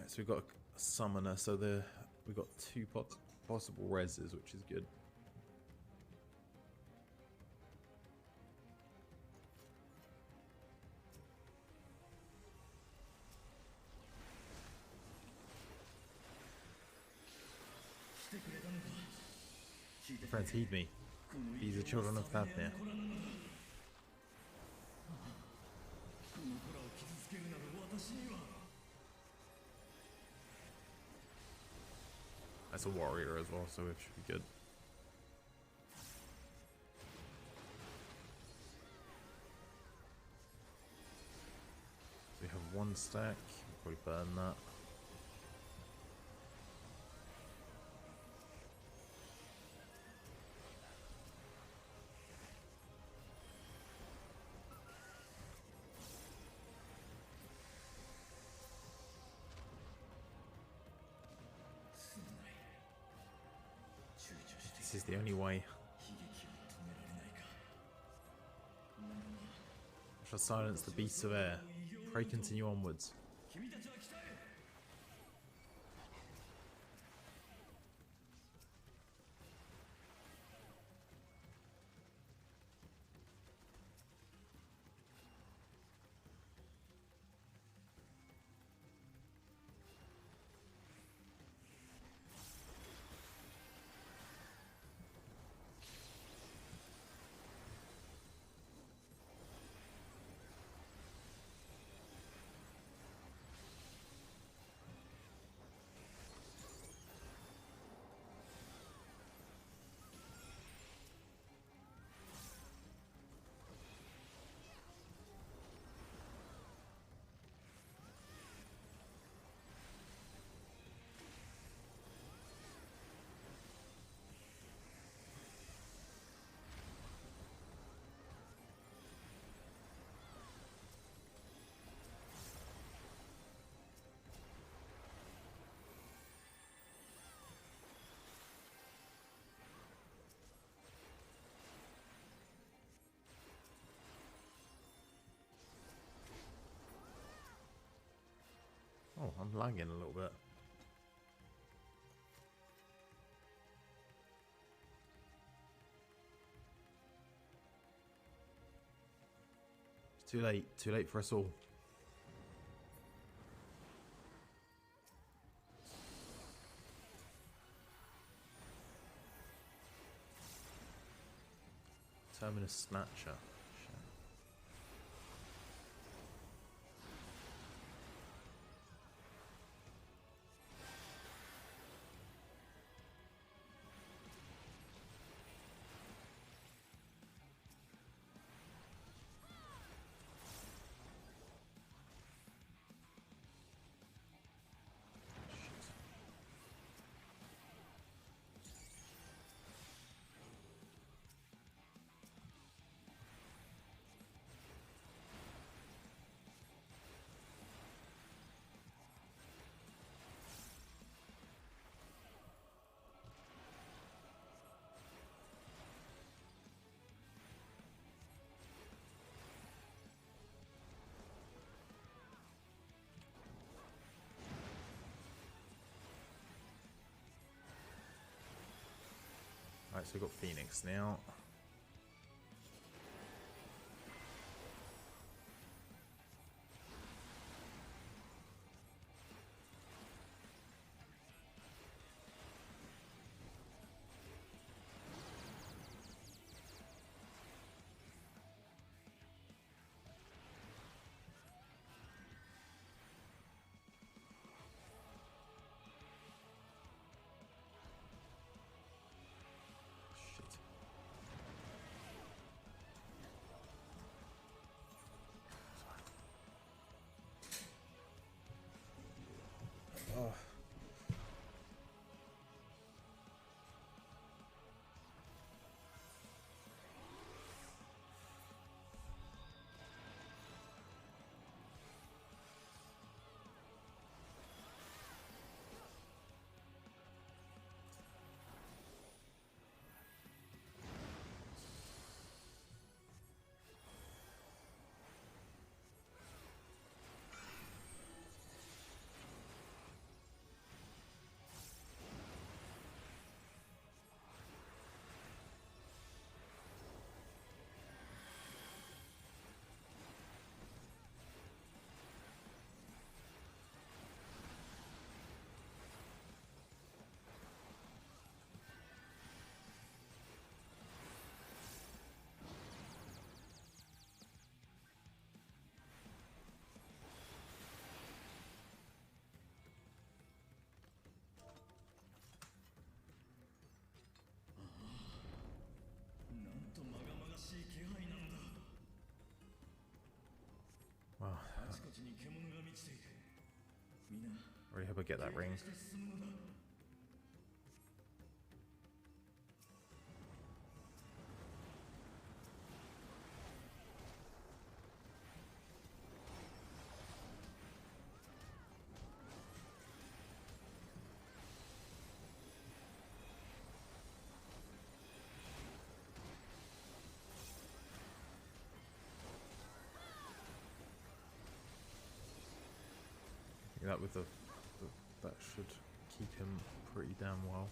So we've got a summoner, so we've got two possible reses, which is good. Friends, heed me. These are children of Thadnir. That's a warrior as well, so it should be good. So we have one stack. We'll probably burn that. This is the only way. I shall silence the beasts of air. Pray continue onwards. Oh, I'm lagging a little bit. It's too late for us all. Terminus Snatcher. Shit. Right, so we've got Phoenix now. Shit. Really hope I get that ring. That with the that should keep him pretty damn well.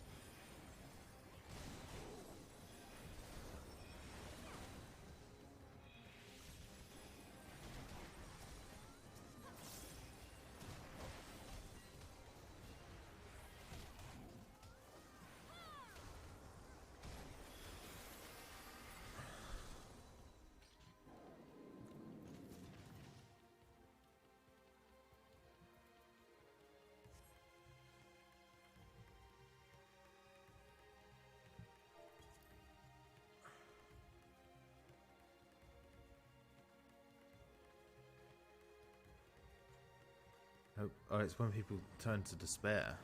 Oh, it's when people turn to despair.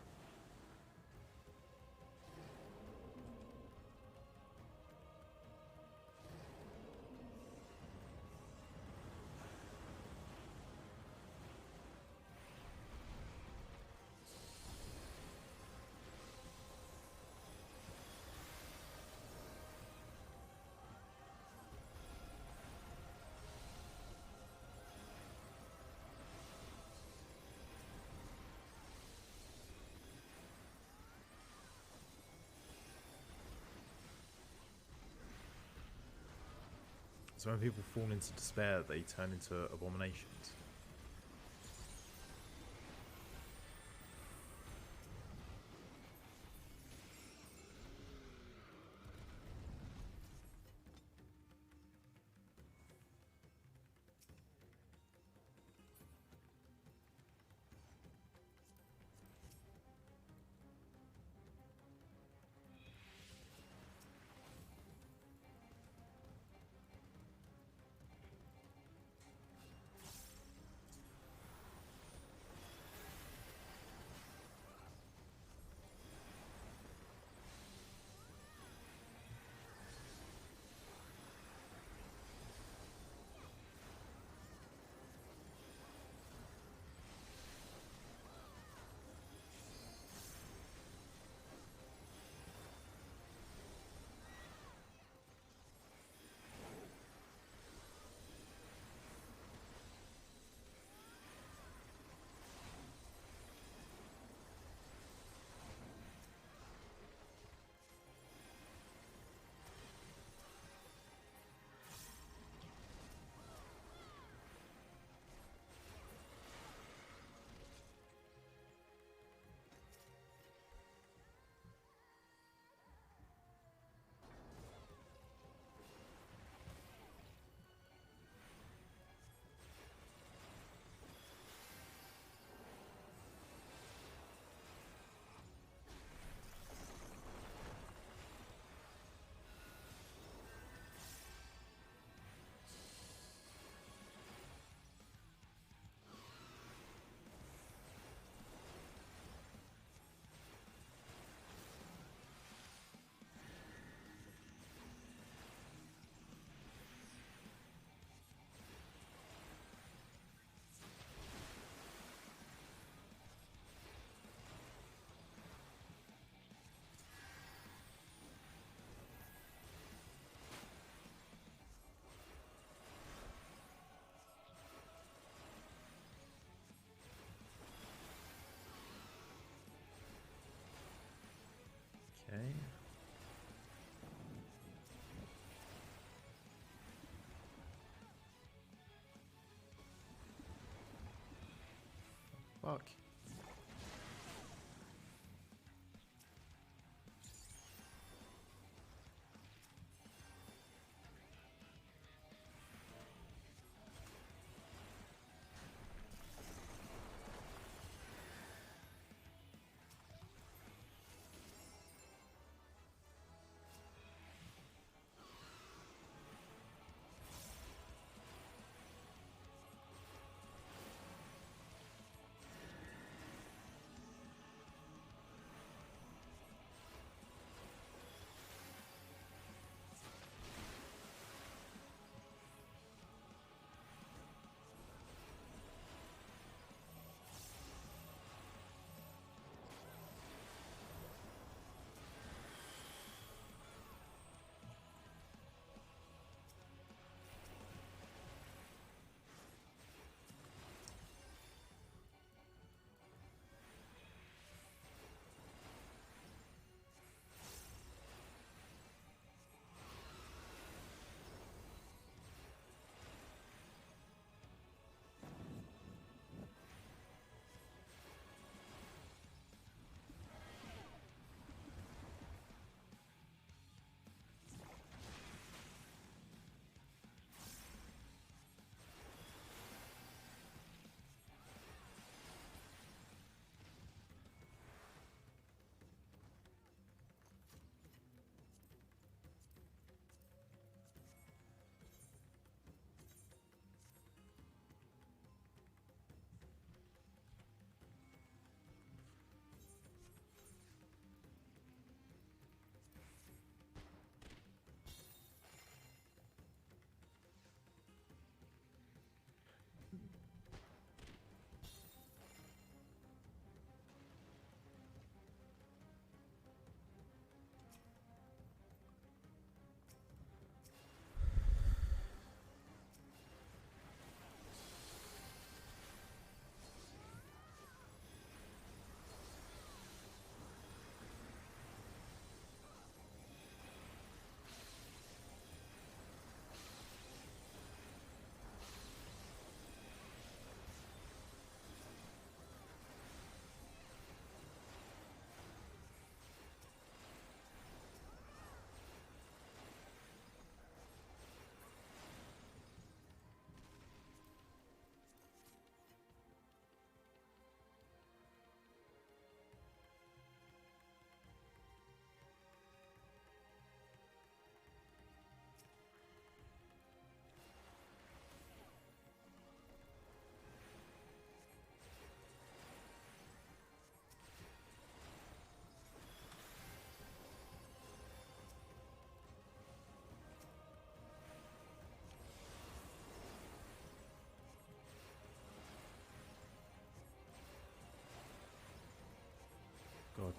So when people fall into despair, they turn into abominations. Okay. Fuck.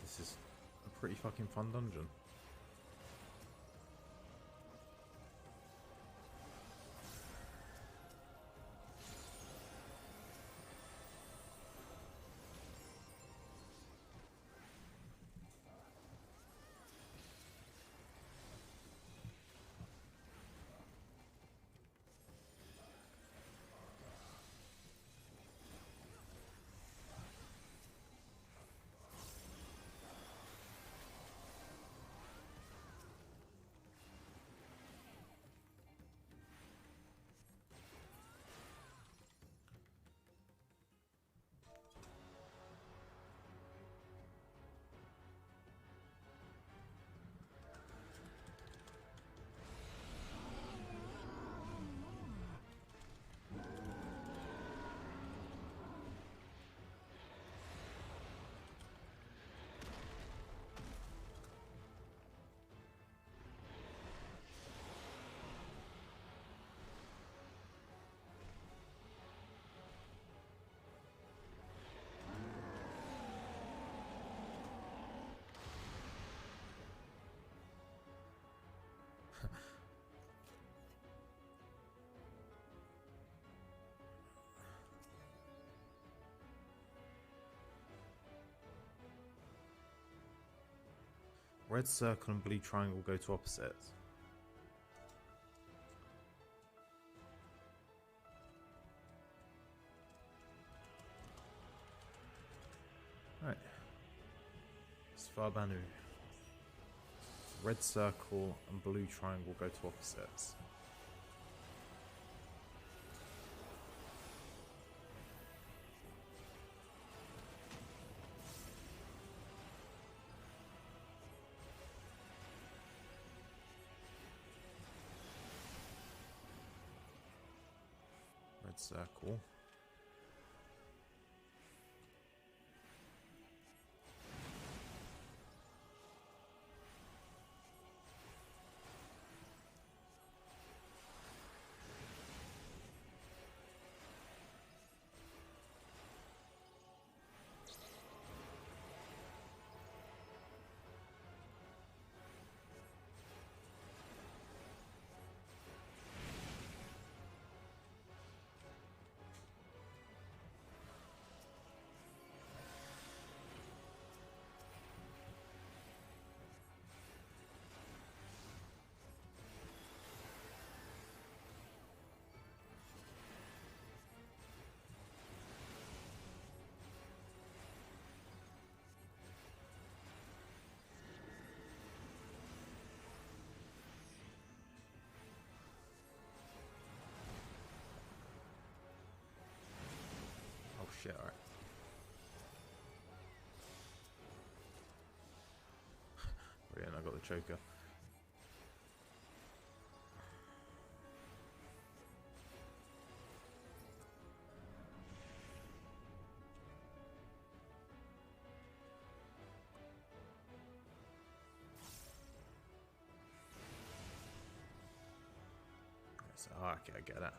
This is a pretty fucking fun dungeon. Red circle and blue triangle go to opposites. Right. Svarbanu. Red circle and blue triangle go to opposites. Red circle. Oh shit, alright. Brilliant, I got the choker. So, okay, I get it.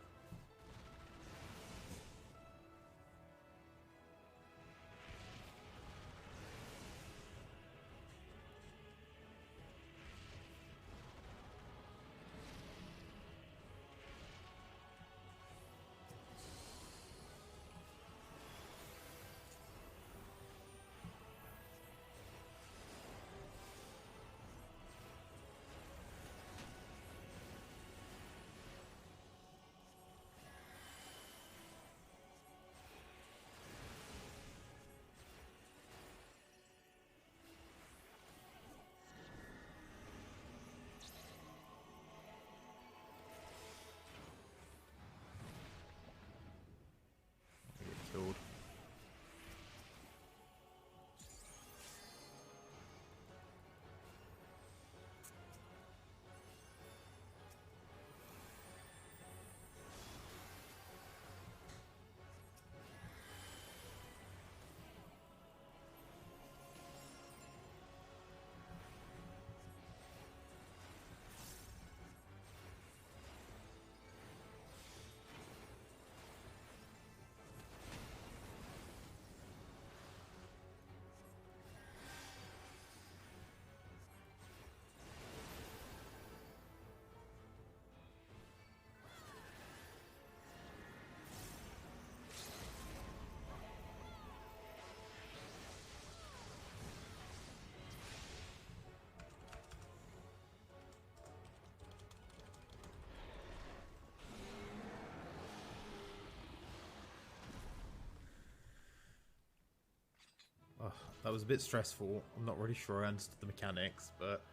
That was a bit stressful. I'm not really sure I understood the mechanics, but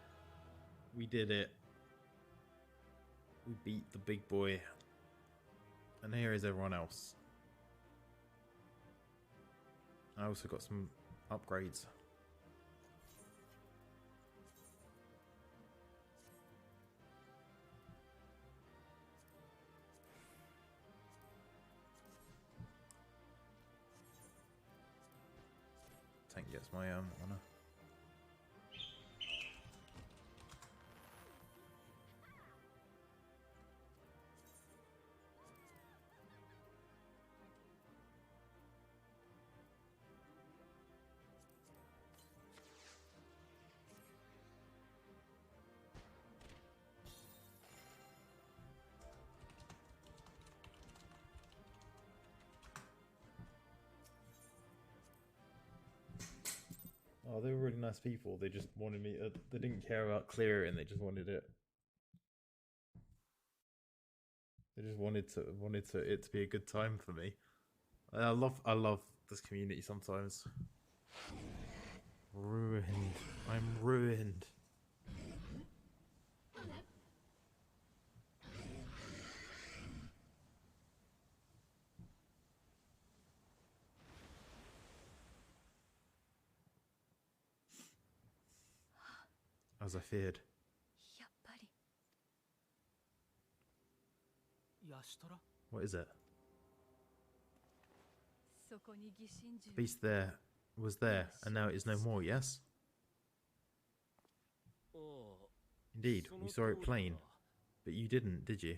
we did it. We beat the big boy. And here is everyone else. I also got some upgrades. Tank gets my honor. Oh, they were really nice people. They just wanted me. They didn't care about clearing. They just wanted it. They just wanted it to be a good time for me. I love this community sometimes. Ruined. I'm ruined. As I feared. What is it? The beast there was there, and now it is no more, yes? Indeed, we saw it plain. But you didn't, did you?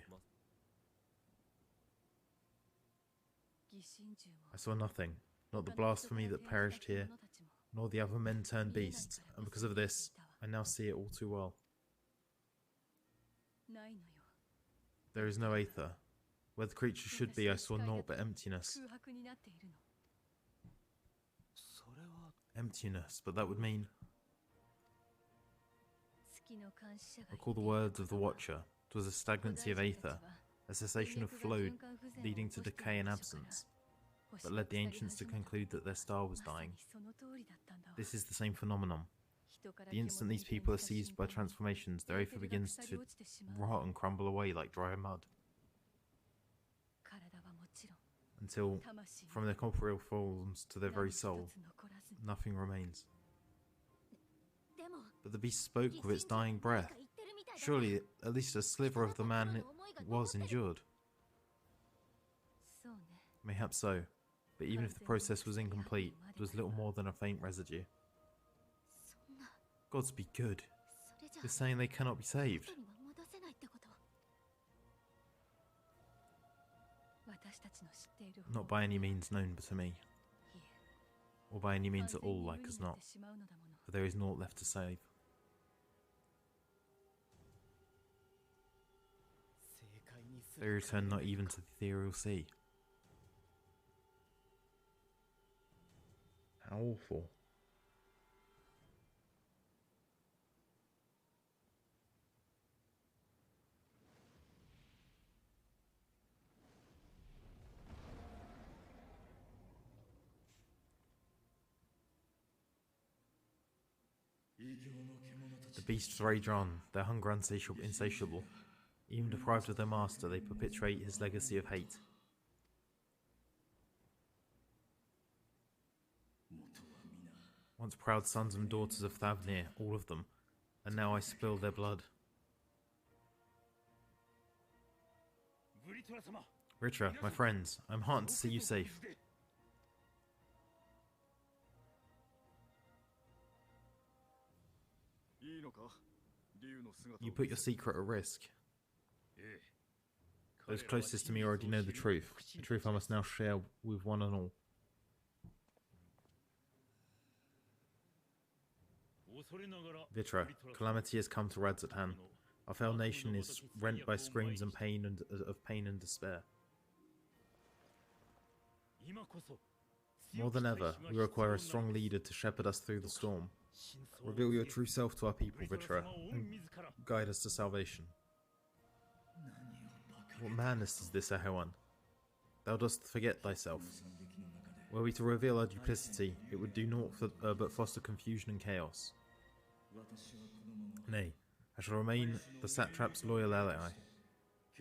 I saw nothing. Not the blasphemy that perished here, nor the other men turned beasts, and because of this, I now see it all too well. There is no Aether. Where the creature should be, I saw naught but emptiness. Emptiness, but that would mean... Recall the words of the Watcher. 'Twas a stagnancy of Aether, a cessation of flow leading to decay and absence, but led the ancients to conclude that their star was dying. This is the same phenomenon. The instant these people are seized by transformations, their Aether begins to rot and crumble away like dry mud. Until, from their corporeal forms to their very soul, nothing remains. But the beast spoke with its dying breath. Surely, at least a sliver of the man it was endured. Mayhaps so, but even if the process was incomplete, it was little more than a faint residue. Gods be good. You're saying they cannot be saved. Not by any means known to me, or by any means at all, like as not, for there is naught left to save. They return not even to the ethereal sea. How awful. The beasts rage on, their hunger insatiable. Even deprived of their master, they perpetuate his legacy of hate. Once proud sons and daughters of Thavnir, all of them, and now I spill their blood. Ritra, my friends, I'm heartened to see you safe. You put your secret at risk. Those closest to me already know the truth I must now share with one and all. Vitra, calamity has come to Radzatan. Our fell nation is rent by screams and pain of pain and despair. More than ever, we require a strong leader to shepherd us through the storm. Reveal your true self to our people, Vitra, and guide us to salvation. What madness is this, Ahewan? Thou dost forget thyself. Were we to reveal our duplicity, it would do naught but foster confusion and chaos. Nay, I shall remain the satrap's loyal ally,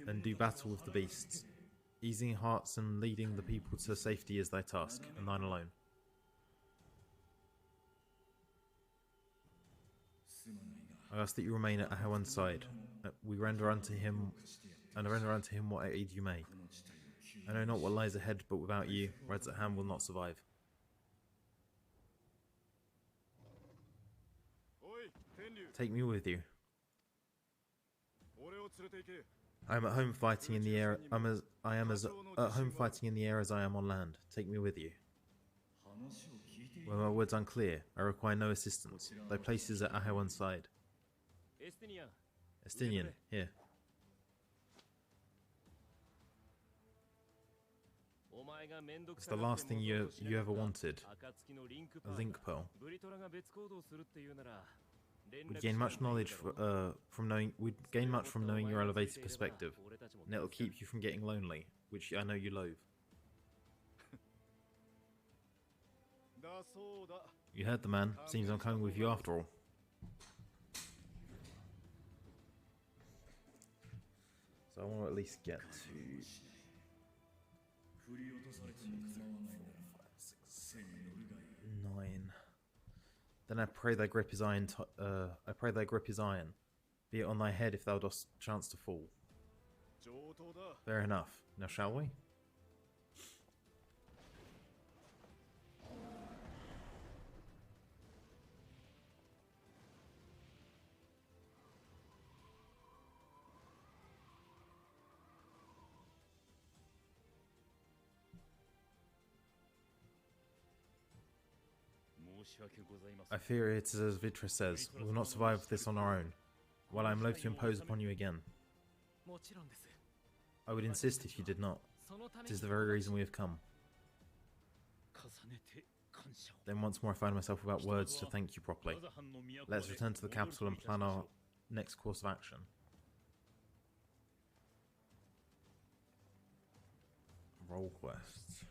and do battle with the beasts. Easing hearts and leading the people to safety is thy task, and thine alone. I ask that you remain at Ahawan's side. We render unto him what aid you may. I know not what lies ahead, but without you, Radzatham will not survive. Take me with you. I am at home fighting in the air. I am as at home fighting in the air as I am on land. Take me with you. Were my words unclear, I require no assistance. Thy place is at Ahawan's side. Estinian, here. It's the last thing you ever wanted. A link pearl. We'd gain much knowledge from knowing your elevated perspective, and it'll keep you from getting lonely, which I know you loathe. You heard the man. Seems I'm coming with you after all. So I want to at least get to 9. Then I pray thy grip is iron. Be it on thy head if thou dost chance to fall. Fair enough. Now shall we? I fear it is as Vitra says, we will not survive this on our own, while I am loath to impose upon you again. I would insist if you did not. It is the very reason we have come. Then once more I find myself without words to thank you properly. Let's return to the capital and plan our next course of action. Roll quests.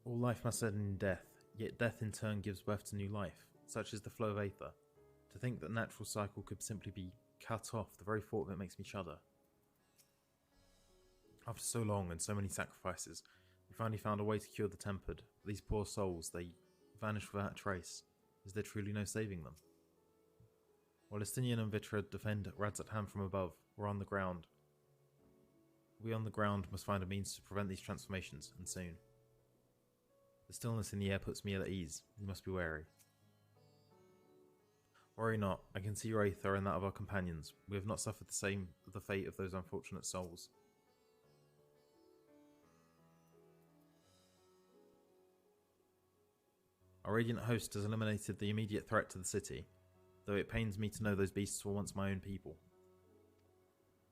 All life must end in death, yet death in turn gives birth to new life. Such is the flow of Aether. To think that the natural cycle could simply be cut off, the very thought of it makes me shudder. After so long and so many sacrifices, we finally found a way to cure the tempered. These poor souls, they vanish without a trace. Is there truly no saving them? While Estinian and Vitra defend Radzatham from above, we on the ground must find a means to prevent these transformations, and soon. The stillness in the air puts me at ease. We must be wary. Worry not. I can see your Aether and that of our companions. We have not suffered the fate of those unfortunate souls. Our radiant host has eliminated the immediate threat to the city, though it pains me to know those beasts were once my own people.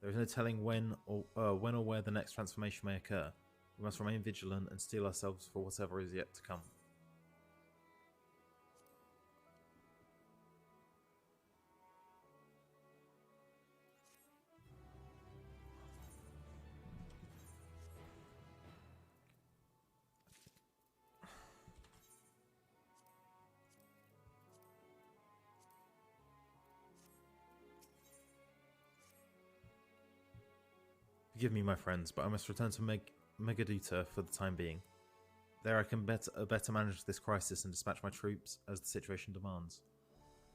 There is no telling when or where the next transformation may occur. We must remain vigilant and steel ourselves for whatever is yet to come. Forgive me, my friends, but I must return to Megaduta for the time being. There I can better manage this crisis and dispatch my troops as the situation demands.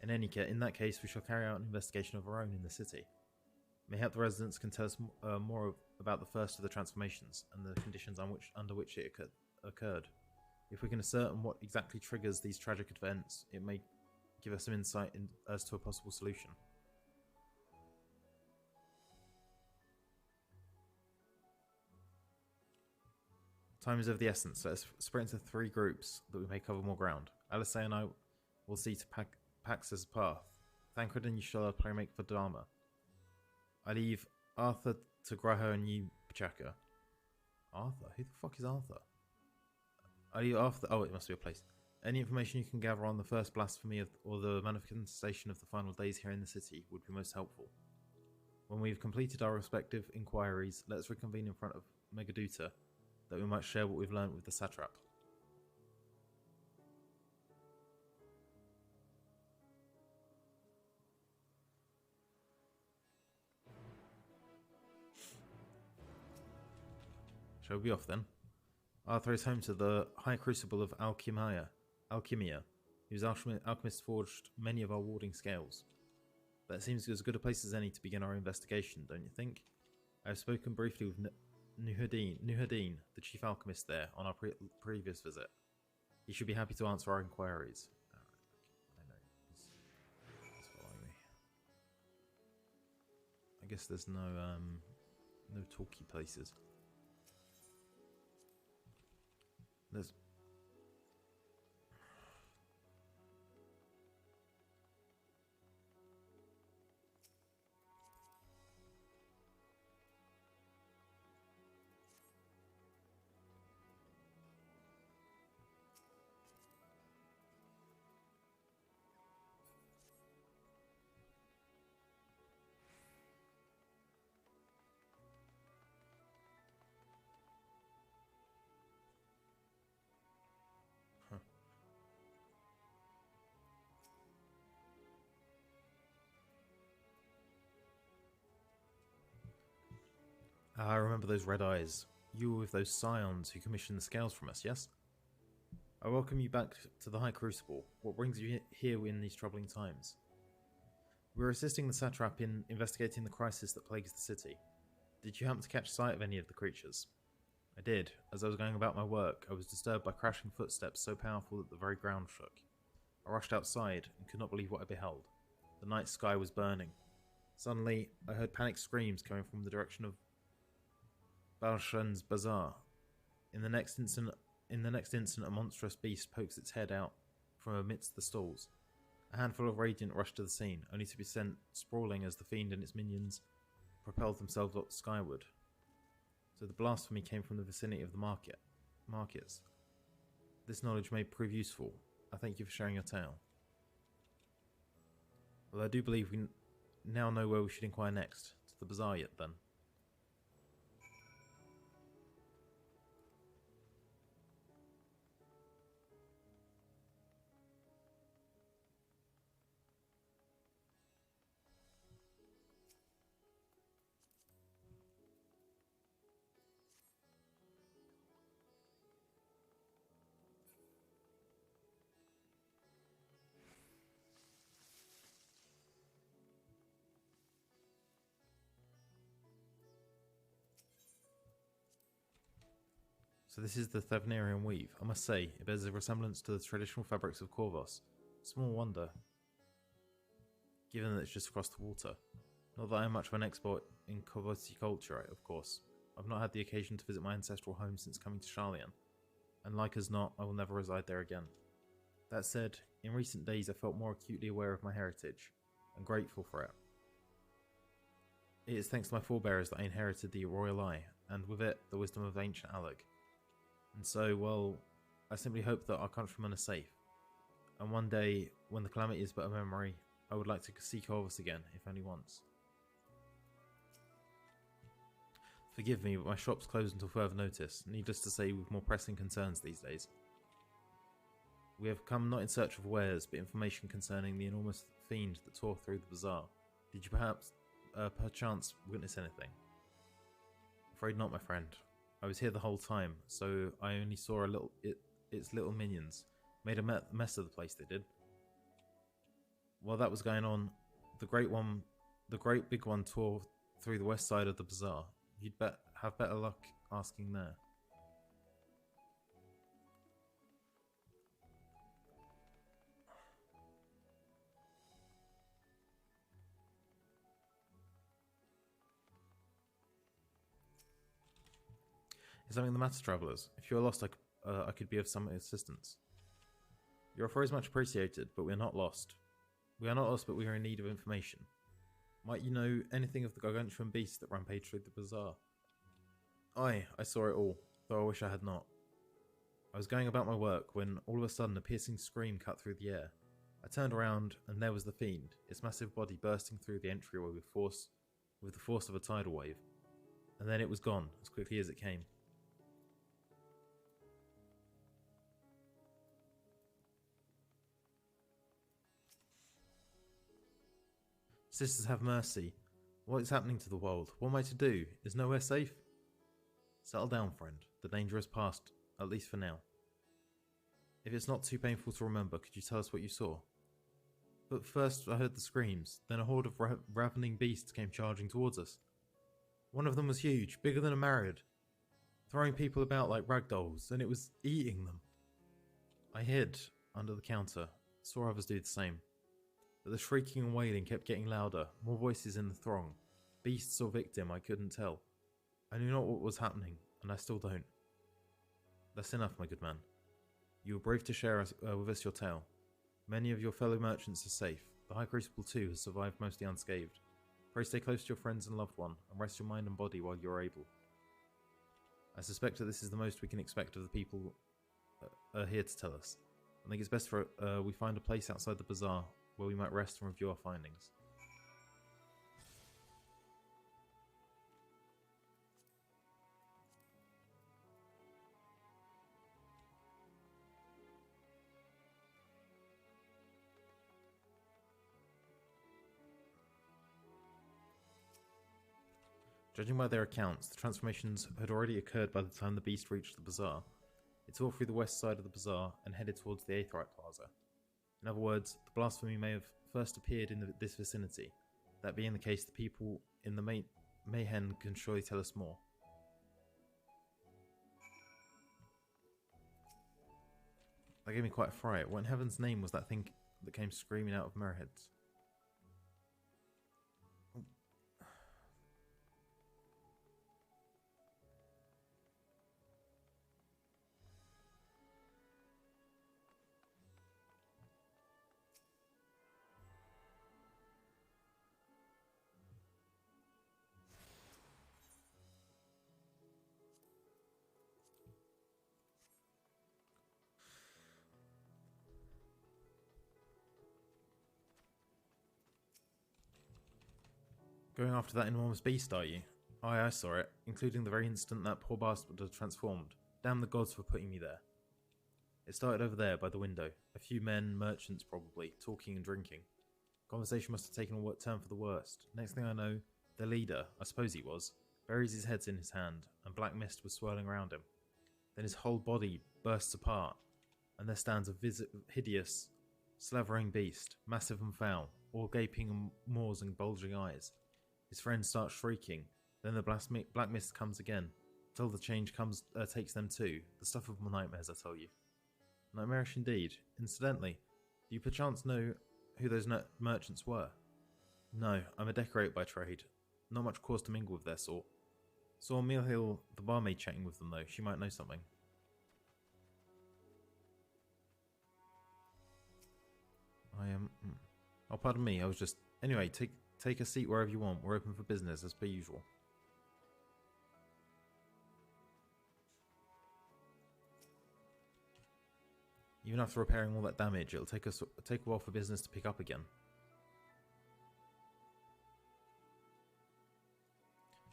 In that case, we shall carry out an investigation of our own in the city. Mayhap the residents can tell us more about the first of the transformations and the conditions under which it occurred. If we can ascertain what exactly triggers these tragic events, it may give us some insight as to a possible solution. Time is of the essence. Let's sprint into 3 groups that we may cover more ground. Alice and I will see to Pax's path. Thancred and Yushala play make for Dharma. I leave Arthur to Graha and you, Pachaka. Arthur? Who the fuck is Arthur? I leave Arthur. Oh, it must be a place. Any information you can gather on the first blasphemy or the manifestation of the final days here in the city would be most helpful. When we've completed our respective inquiries, let's reconvene in front of Megaduta, that we might share what we've learned with the satrap. Shall we be off then? Arthur is home to the High Crucible of Alchemia, whose alchemists forged many of our warding scales. That seems as good a place as any to begin our investigation, don't you think? I have spoken briefly with Nuhadin, the chief alchemist there, on our previous visit. He should be happy to answer our inquiries. I know. He's following me. I guess there's no talky places. There's... I remember those red eyes. You were with those scions who commissioned the scales from us, yes? I welcome you back to the High Crucible. What brings you here in these troubling times? We're assisting the satrap in investigating the crisis that plagues the city. Did you happen to catch sight of any of the creatures? I did. As I was going about my work, I was disturbed by crashing footsteps so powerful that the very ground shook. I rushed outside and could not believe what I beheld. The night sky was burning. Suddenly, I heard panicked screams coming from the direction of Balshan's Bazaar. In the next instant, a monstrous beast pokes its head out from amidst the stalls. A handful of Radiant rushed to the scene, only to be sent sprawling as the fiend and its minions propelled themselves up skyward. So the blasphemy came from the vicinity of the markets. This knowledge may prove useful. I thank you for sharing your tale. Well, I do believe we now know where we should inquire next. To the bazaar yet, then? So this is the Thavnarian weave. I must say, it bears a resemblance to the traditional fabrics of Corvos. Small wonder, given that it's just across the water. Not that I am much of an expert in Corvosi culture, of course. I've not had the occasion to visit my ancestral home since coming to Sharlayan, and like as not, I will never reside there again. That said, in recent days I felt more acutely aware of my heritage, and grateful for it. It is thanks to my forebears that I inherited the Royal Eye, and with it, the wisdom of ancient Alec. And so, well, I simply hope that our countrymen are safe. And one day, when the calamity is but a memory, I would like to see Corvus again, if only once. Forgive me, but my shop's closed until further notice. Needless to say, with more pressing concerns these days. We have come not in search of wares, but information concerning the enormous fiend that tore through the bazaar. Did you perchance witness anything? Afraid not, my friend. I was here the whole time, so I only saw its little minions. Made a mess of the place, they did. While that was going on, the great big one tore through the west side of the bazaar. You'd have better luck asking there. Is something the matter, travellers? If you are lost, I could be of some assistance. Your offer is much appreciated, but we are not lost. We are not lost, but we are in need of information. Might you know anything of the gargantuan beast that rampaged through the bazaar? Aye, I saw it all, though I wish I had not. I was going about my work when all of a sudden a piercing scream cut through the air. I turned around and there was the fiend, its massive body bursting through the entryway with the force of a tidal wave. And then it was gone, as quickly as it came. Sisters, have mercy. What is happening to the world? What am I to do? Is nowhere safe? Settle down, friend. The danger is past, at least for now. If it's not too painful to remember, could you tell us what you saw? But first I heard the screams, then a horde of ravening beasts came charging towards us. One of them was huge, bigger than a Marriott, throwing people about like ragdolls, and it was eating them. I hid under the counter, saw others do the same. But the shrieking and wailing kept getting louder, more voices in the throng. Beasts or victim, I couldn't tell. I knew not what was happening, and I still don't. That's enough, my good man. You were brave to share with us your tale. Many of your fellow merchants are safe. The High Crucible too has survived mostly unscathed. Pray stay close to your friends and loved one, and rest your mind and body while you are able. I suspect that this is the most we can expect of the people here to tell us. I think it's best for we find a place outside the bazaar where we might rest and review our findings. Judging by their accounts, the transformations had already occurred by the time the beast reached the bazaar. It tore through the west side of the bazaar and headed towards the Aetherite Plaza. In other words, the blasphemy may have first appeared in this vicinity. That being the case, the people in the Mayhem can surely tell us more. That gave me quite a fright. What in heaven's name was that thing that came screaming out of Mirrorheads? Going after that enormous beast, are you? Aye, I saw it, including the very instant that poor bastard had transformed. Damn the gods for putting me there. It started over there, by the window. A few men, merchants probably, talking and drinking. Conversation must have taken a turn for the worst. Next thing I know, the leader, I suppose he was, buries his head in his hand, and black mist was swirling around him. Then his whole body bursts apart, and there stands a hideous, slavering beast, massive and foul, all gaping maws and bulging eyes. His friends start shrieking, then the black mist comes again, till the change takes them too. The stuff of nightmares, I tell you. Nightmarish indeed. Incidentally, do you perchance know who those merchants were? No, I'm a decorator by trade. Not much cause to mingle with their sort. Saw Milhill, the barmaid, chatting with them though. She might know something. Oh, pardon me, I was just... Anyway, take a seat wherever you want. We're open for business, as per usual. Even after repairing all that damage, it'll take a while for business to pick up again.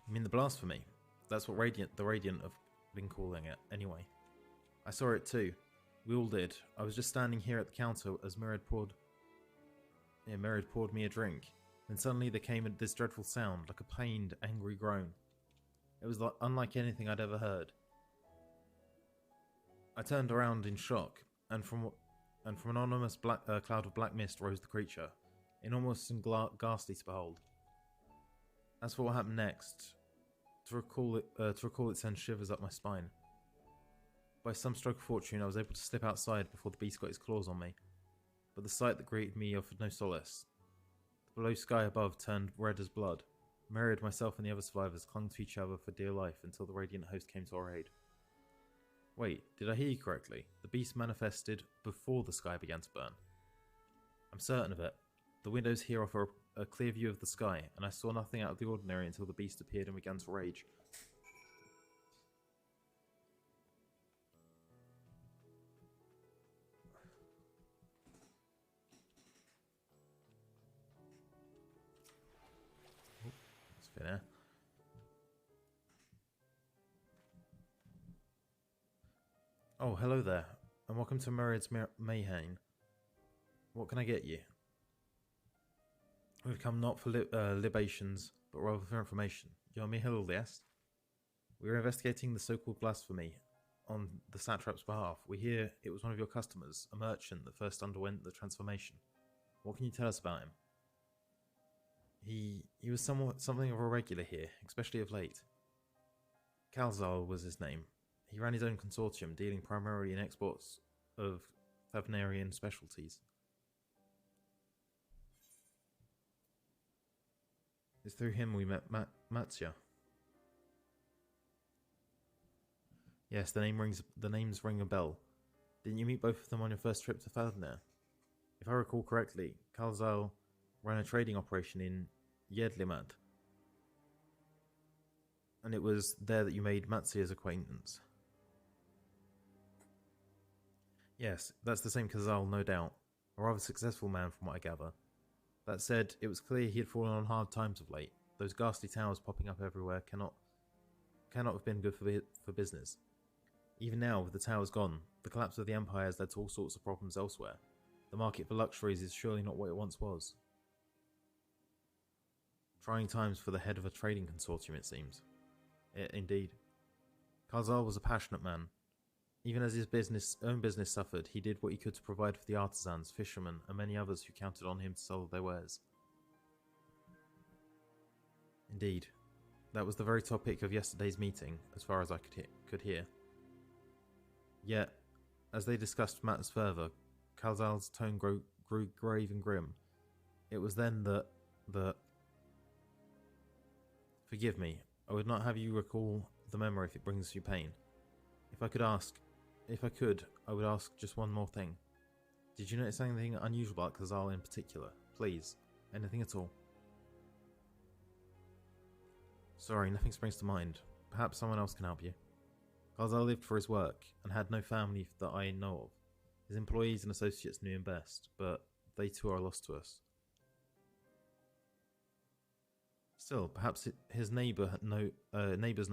You mean the blasphemy? That's what the Radiant have been calling it, anyway. I saw it too. We all did. I was just standing here at the counter as Mirrad poured me a drink. Then suddenly there came this dreadful sound, like a pained, angry groan. It was unlike anything I'd ever heard. I turned around in shock, and from an enormous cloud of black mist rose the creature, enormous and ghastly to behold. As for what happened next, to recall it sends shivers up my spine. By some stroke of fortune, I was able to slip outside before the beast got his claws on me, but the sight that greeted me offered no solace. The blue sky above turned red as blood. Myriad, myself, and the other survivors clung to each other for dear life until the Radiant host came to our aid. Wait, did I hear you correctly? The beast manifested before the sky began to burn. I'm certain of it. The windows here offer a clear view of the sky, and I saw nothing out of the ordinary until the beast appeared and began to rage. That's thin air. Oh, hello there, and welcome to Myriad's Mayhane. What can I get you? We've come not for libations, but rather for information. You're Mihil, yes? We are investigating the so-called blasphemy on the satrap's behalf. We hear it was one of your customers, a merchant that first underwent the transformation. What can you tell us about him? He was something of a regular here, especially of late. Kalzal was his name. He ran his own consortium, dealing primarily in exports of Thavnarian specialties. It's through him we met Matsya. Yes, the names ring a bell. Didn't you meet both of them on your first trip to Thavnir? If I recall correctly, Kalzal ran a trading operation in Yedlimat, and it was there that you made Matsya's acquaintance. Yes, that's the same Kalzal, no doubt. A rather successful man from what I gather. That said, it was clear he had fallen on hard times of late. Those ghastly towers popping up everywhere cannot have been good for business. Even now, with the towers gone, the collapse of the Empire has led to all sorts of problems elsewhere. The market for luxuries is surely not what it once was. Trying times for the head of a trading consortium, it seems. Indeed. Kalzal was a passionate man. Even as his own business suffered, he did what he could to provide for the artisans, fishermen, and many others who counted on him to sell their wares. Indeed. That was the very topic of yesterday's meeting, as far as I could hear. Yet, as they discussed matters further, Kalzal's tone grew grave and grim. It was then that... Forgive me, I would not have you recall the memory if it brings you pain. If I could, I would ask just one more thing. Did you notice anything unusual about Kalzal in particular? Please, anything at all? Sorry, nothing springs to mind. Perhaps someone else can help you. Kalzal lived for his work, and had no family that I know of. His employees and associates knew him best, but they too are lost to us. Still, perhaps his neighbours know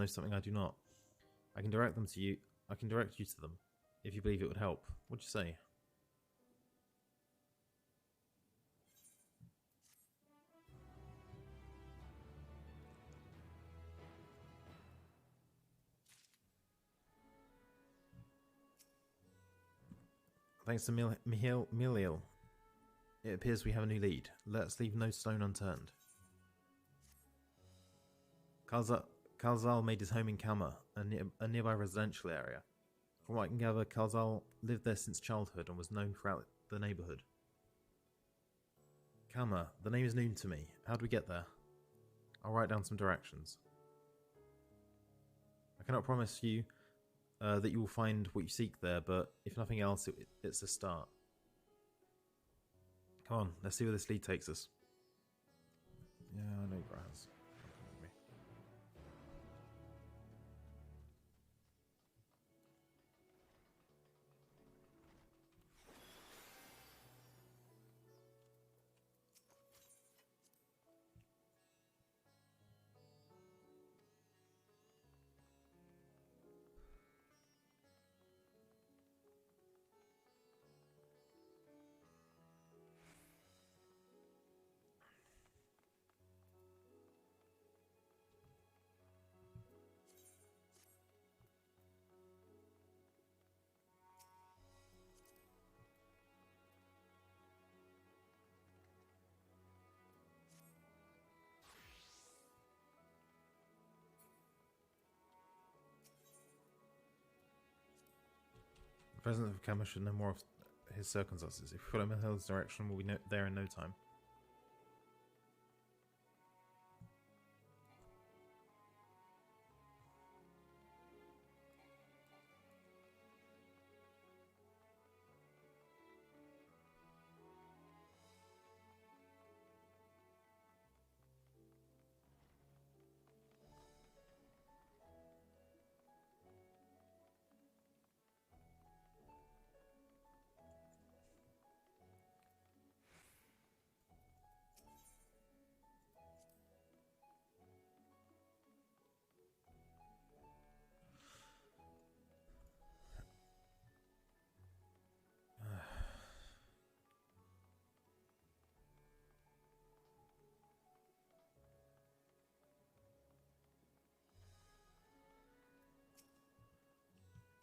something I do not. I can direct you to them, if you believe it would help. What'd you say? Thanks to Miliel, it appears we have a new lead. Let's leave no stone unturned. Kalzal made his home in Kama, a nearby residential area. From what I can gather, Kalzal lived there since childhood and was known throughout the neighbourhood. Kama, the name is new to me. How do we get there? I'll write down some directions. I cannot promise you that you will find what you seek there, but if nothing else, it's a start. Come on, let's see where this lead takes us. Yeah, I know grass. The president of Kama should know more of his circumstances. If we follow Mihil's direction, we'll be there in no time.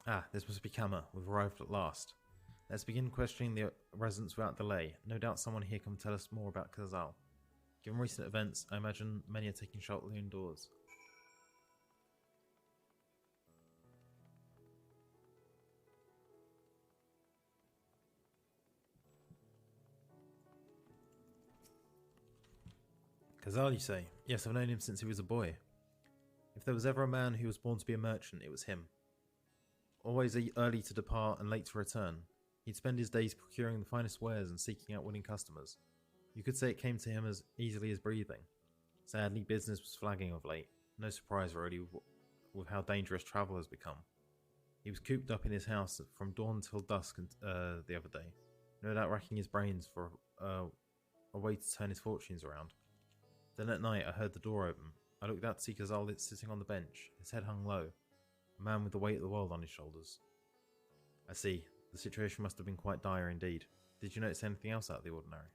Ah, this must be Kama. We've arrived at last. Let's begin questioning the residents without delay. No doubt someone here can tell us more about Kazal. Given recent events, I imagine many are taking shelter indoors. Kazal, you say? Yes, I've known him since he was a boy. If there was ever a man who was born to be a merchant, it was him. Always early to depart and late to return, he'd spend his days procuring the finest wares and seeking out winning customers. You could say it came to him as easily as breathing. Sadly, business was flagging of late. No surprise, really, with how dangerous travel has become. He was cooped up in his house from dawn till dusk the other day, no doubt racking his brains for a way to turn his fortunes around. Then at night, I heard the door open. I looked out to see Kazal sitting on the bench, his head hung low, a man with the weight of the world on his shoulders. I see. The situation must have been quite dire indeed. Did you notice anything else out of the ordinary?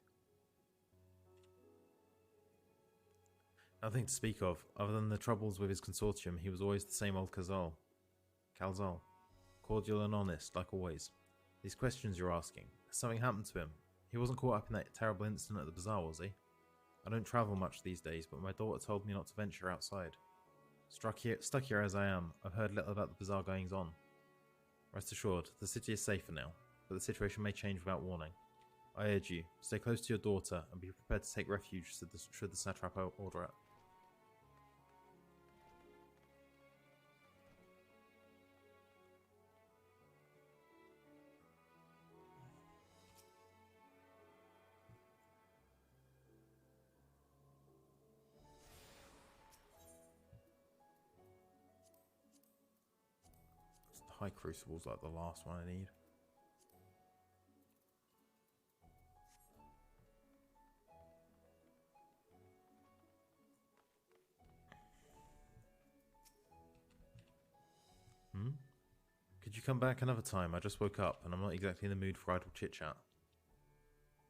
Nothing to speak of. Other than the troubles with his consortium, he was always the same old Kazal. Cordial and honest, like always. These questions you're asking. Has something happened to him? He wasn't caught up in that terrible incident at the bazaar, was he? I don't travel much these days, but my daughter told me not to venture outside. Stuck here as I am, I've heard little about the bazaar goings on. Rest assured, the city is safer now, but the situation may change without warning. I urge you, stay close to your daughter and be prepared to take refuge should the satrap order it. The High Crucible's like the last one I need. Could you come back another time? I just woke up and I'm not exactly in the mood for idle chit-chat.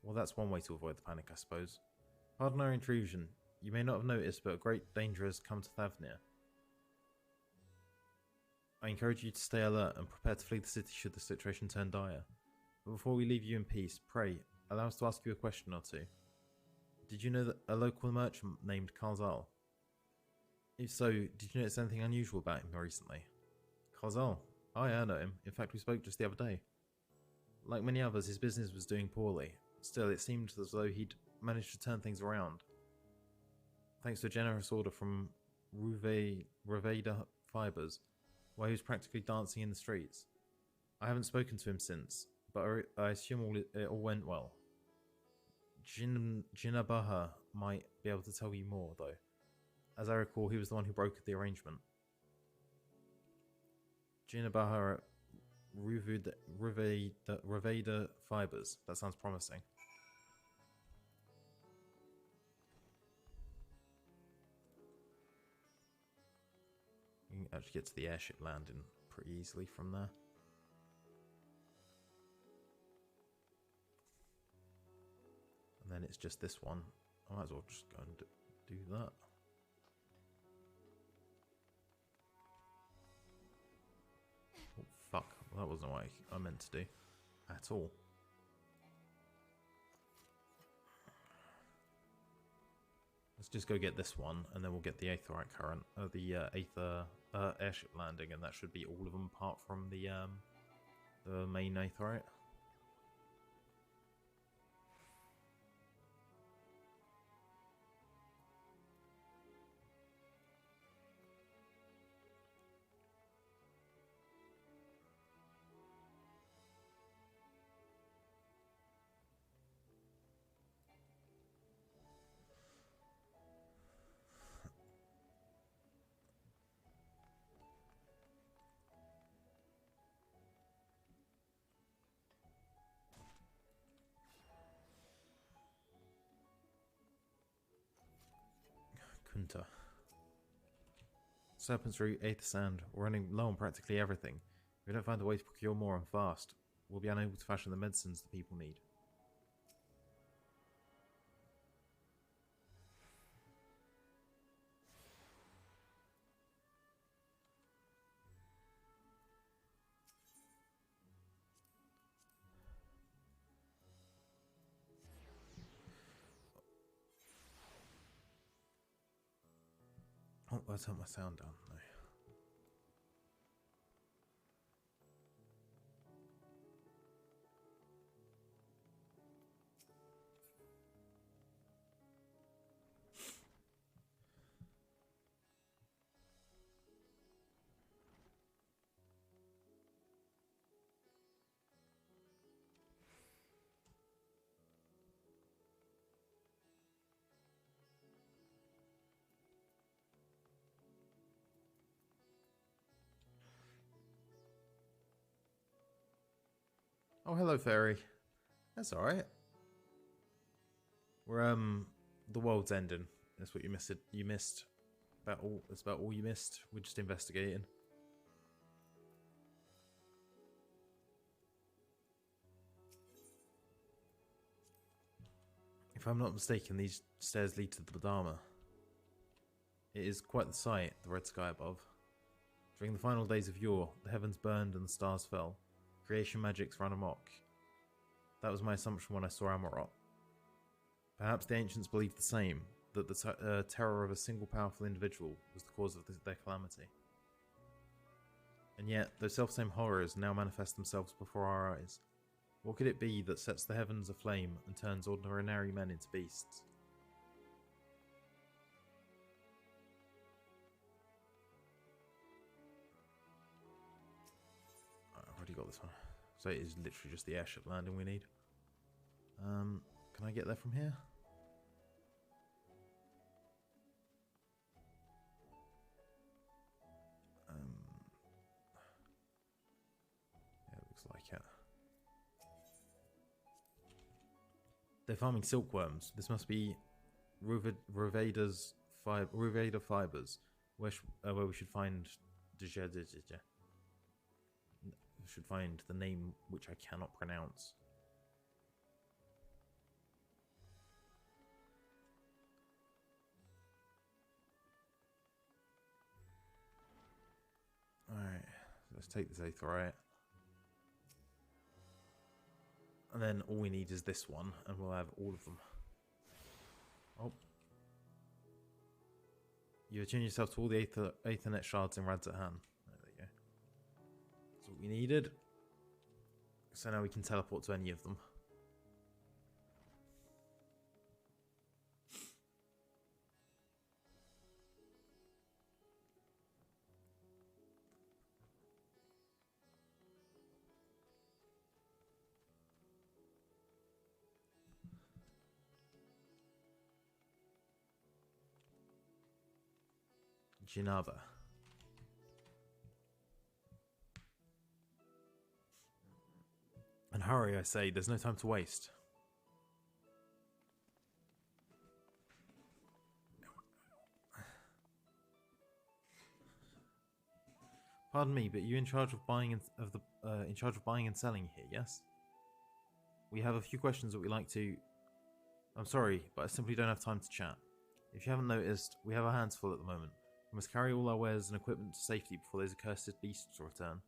Well, that's one way to avoid the panic, I suppose. Pardon our intrusion. You may not have noticed, but a great danger has come to Thavnir. I encourage you to stay alert and prepare to flee the city should the situation turn dire. But before we leave you in peace, pray, allow us to ask you a question or two. Did you know that a local merchant named Karzal? If so, did you notice anything unusual about him recently? Karzal? Oh yeah, I know him. In fact, we spoke just the other day. Like many others, his business was doing poorly. Still, it seemed as though he'd managed to turn things around. Thanks to a generous order from Ruveda Fibers, where he was practically dancing in the streets. I haven't spoken to him since, but I assume it all went well. Jinabaha might be able to tell you more, though. As I recall, he was the one who brokered the arrangement. Jinabaha at Ruveda Fibers. That sounds promising. You can actually get to the airship landing pretty easily from there. And then it's just this one. I might as well just go and do that. Oh, fuck. Well, that wasn't what I meant to do at all. Let's just go get this one, and then we'll get the aetherite current, the aether airship landing, and that should be all of them apart from the main aetherite. Kunta. Serpent's Root, Aether Sand. We're running low on practically everything. If we don't find a way to procure more and fast, we'll be unable to fashion the medicines the people need. Oh, I turned my sound down. No. Oh, hello, fairy. That's alright. We're, the world's ending. That's what you missed. You missed about all. That's about all you missed. We're just investigating. If I'm not mistaken, these stairs lead to the Dharma. It is quite the sight, the red sky above. During the final days of yore, the heavens burned and the stars fell. Creation magics ran amok. That was my assumption when I saw Amarot. Perhaps the ancients believed the same, that the terror of a single powerful individual was the cause of their calamity. And yet, those selfsame horrors now manifest themselves before our eyes. What could it be that sets the heavens aflame and turns ordinary men into beasts? I've already got this one. So it is literally just the airship landing we need. Can I get there from here? Yeah, it looks like it. They're farming silkworms. This must be Ruveda fibers, where we should find the name which I cannot pronounce. Alright, let's take this aetheryte. And then all we need is this one, and we'll have all of them. Oh. You attune yourself to all the Aethernet shards in Rad's at hand. There we go. That's what we needed. So now we can teleport to any of them. Jinaba. And hurry, I say, there's no time to waste. Pardon me, but you're in charge of buying and selling here, yes? We have a few questions that we'd like to... I'm sorry, but I simply don't have time to chat. If you haven't noticed, we have our hands full at the moment. We must carry all our wares and equipment to safety before those accursed beasts return.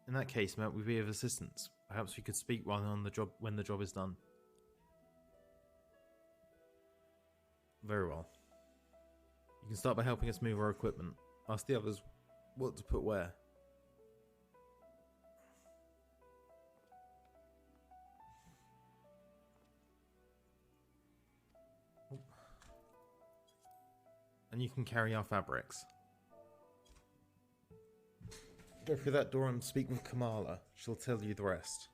In that case, might we be of assistance? Perhaps we could speak while on the job when the job is done. Very well. You can start by helping us move our equipment. Ask the others what to put where. And you can carry our fabrics. Go through that door and speak with Kamala. She'll tell you the rest.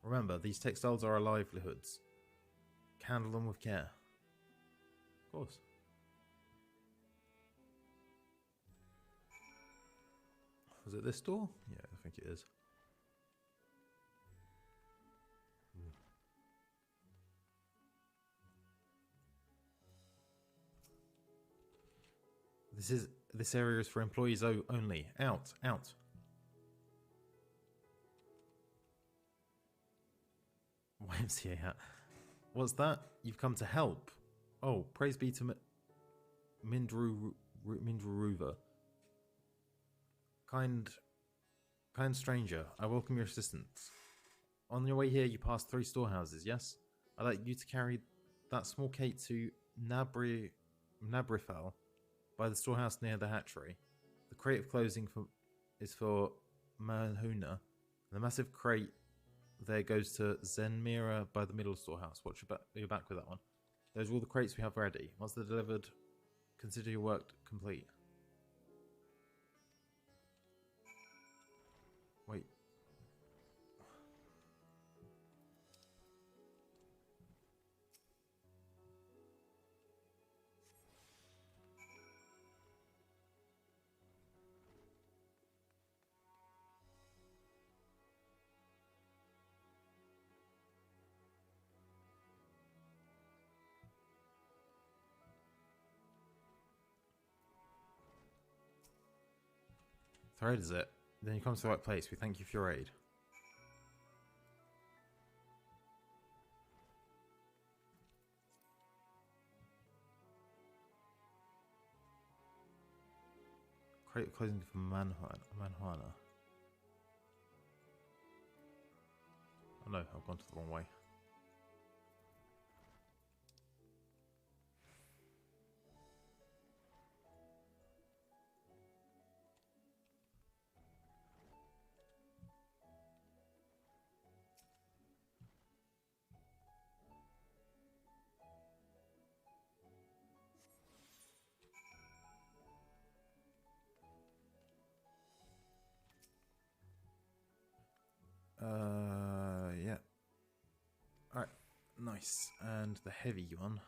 Remember, these textiles are our livelihoods. Handle them with care. Of course. Was it this door? Yeah, I think it is. This area is for employees only. Out, out. YMCA hat. What's that? You've come to help. Oh, praise be to Mindruruva. Kind stranger, I welcome your assistance. On your way here, you passed 3 storehouses, yes? I'd like you to carry that small cake to Nabrifal by the storehouse near the hatchery. The crate of clothing is for Manhuna, and the massive crate there goes to Zenmira by the middle storehouse. Watch your back with that one. Those are all the crates we have ready. Once they're delivered, consider your work complete. Wait. Thread is it? Then you come to the right place. We thank you for your aid. Crate of clothing for Manhuana. Oh no, I've gone to the wrong way. Yeah. Alright, nice. And the heavy one.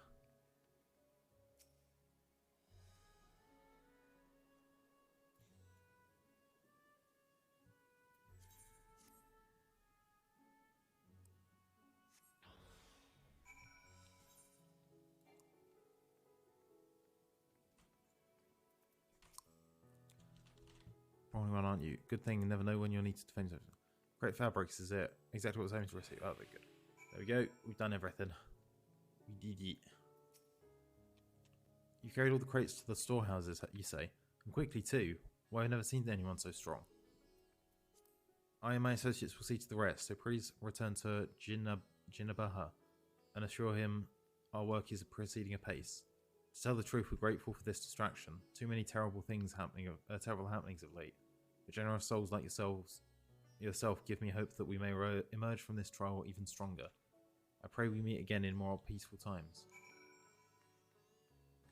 Wrong one, aren't you? Good thing you never know when you'll need to defend yourself. Great fabrics is it. Exactly what I was aiming to receive. Oh, very good. There we go. We've done everything. We did it. You carried all the crates to the storehouses, you say. And quickly too. Why, I've never seen anyone so strong. I and my associates will see to the rest, so please return to Jinabaha and assure him our work is proceeding apace. To tell the truth, we're grateful for this distraction. Too many terrible happenings of late. But generous souls like yourself give me hope that we may emerge from this trial even stronger. I pray we meet again in more peaceful times.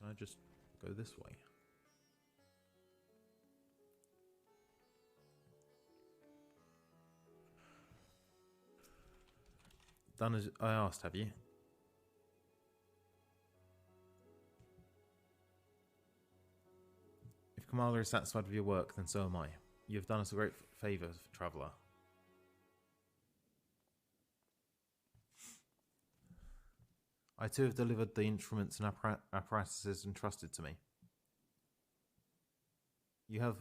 Can I just go this way? Done as I asked, have you? If Kamala is satisfied with your work, then so am I. You have done us a great favour, traveller. I too have delivered the instruments and apparatuses entrusted to me. You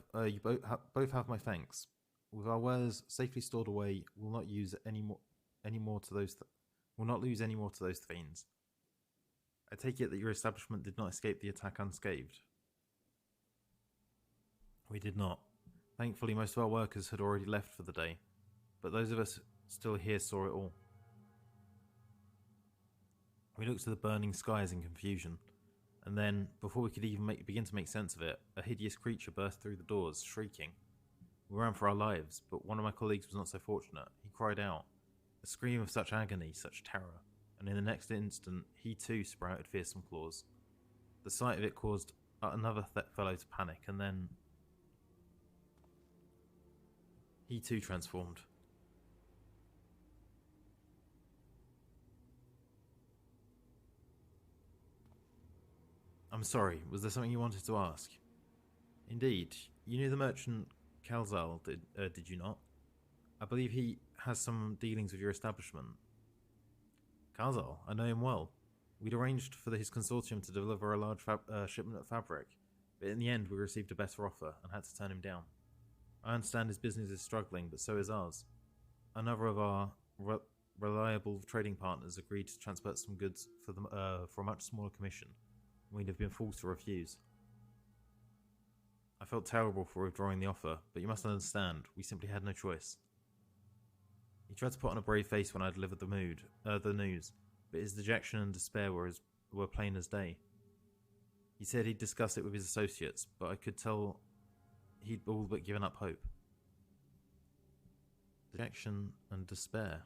both have my thanks. With our wares safely stored away, we'll not use any more to those fiends. I take it that your establishment did not escape the attack unscathed. We did not. Thankfully, most of our workers had already left for the day, but those of us still here saw it all. We looked to the burning skies in confusion, and then, before we could even begin to make sense of it, a hideous creature burst through the doors, shrieking. We ran for our lives, but one of my colleagues was not so fortunate. He cried out, a scream of such agony, such terror, and in the next instant, he too sprouted fearsome claws. The sight of it caused another fellow to panic, and then he too transformed. I'm sorry, was there something you wanted to ask? Indeed. You knew the merchant Kalzal, did you not? I believe he has some dealings with your establishment. Kalzal, I know him well. We'd arranged for his consortium to deliver a large shipment of fabric, but in the end we received a better offer and had to turn him down. I understand his business is struggling, but so is ours. Another of our reliable trading partners agreed to transport some goods for a much smaller commission. We'd have been fools to refuse. I felt terrible for withdrawing the offer, but you must understand, we simply had no choice. He tried to put on a brave face when I delivered the news, but his dejection and despair were plain as day. He said he'd discuss it with his associates, but I could tell he'd all but given up hope. Dejection and despair.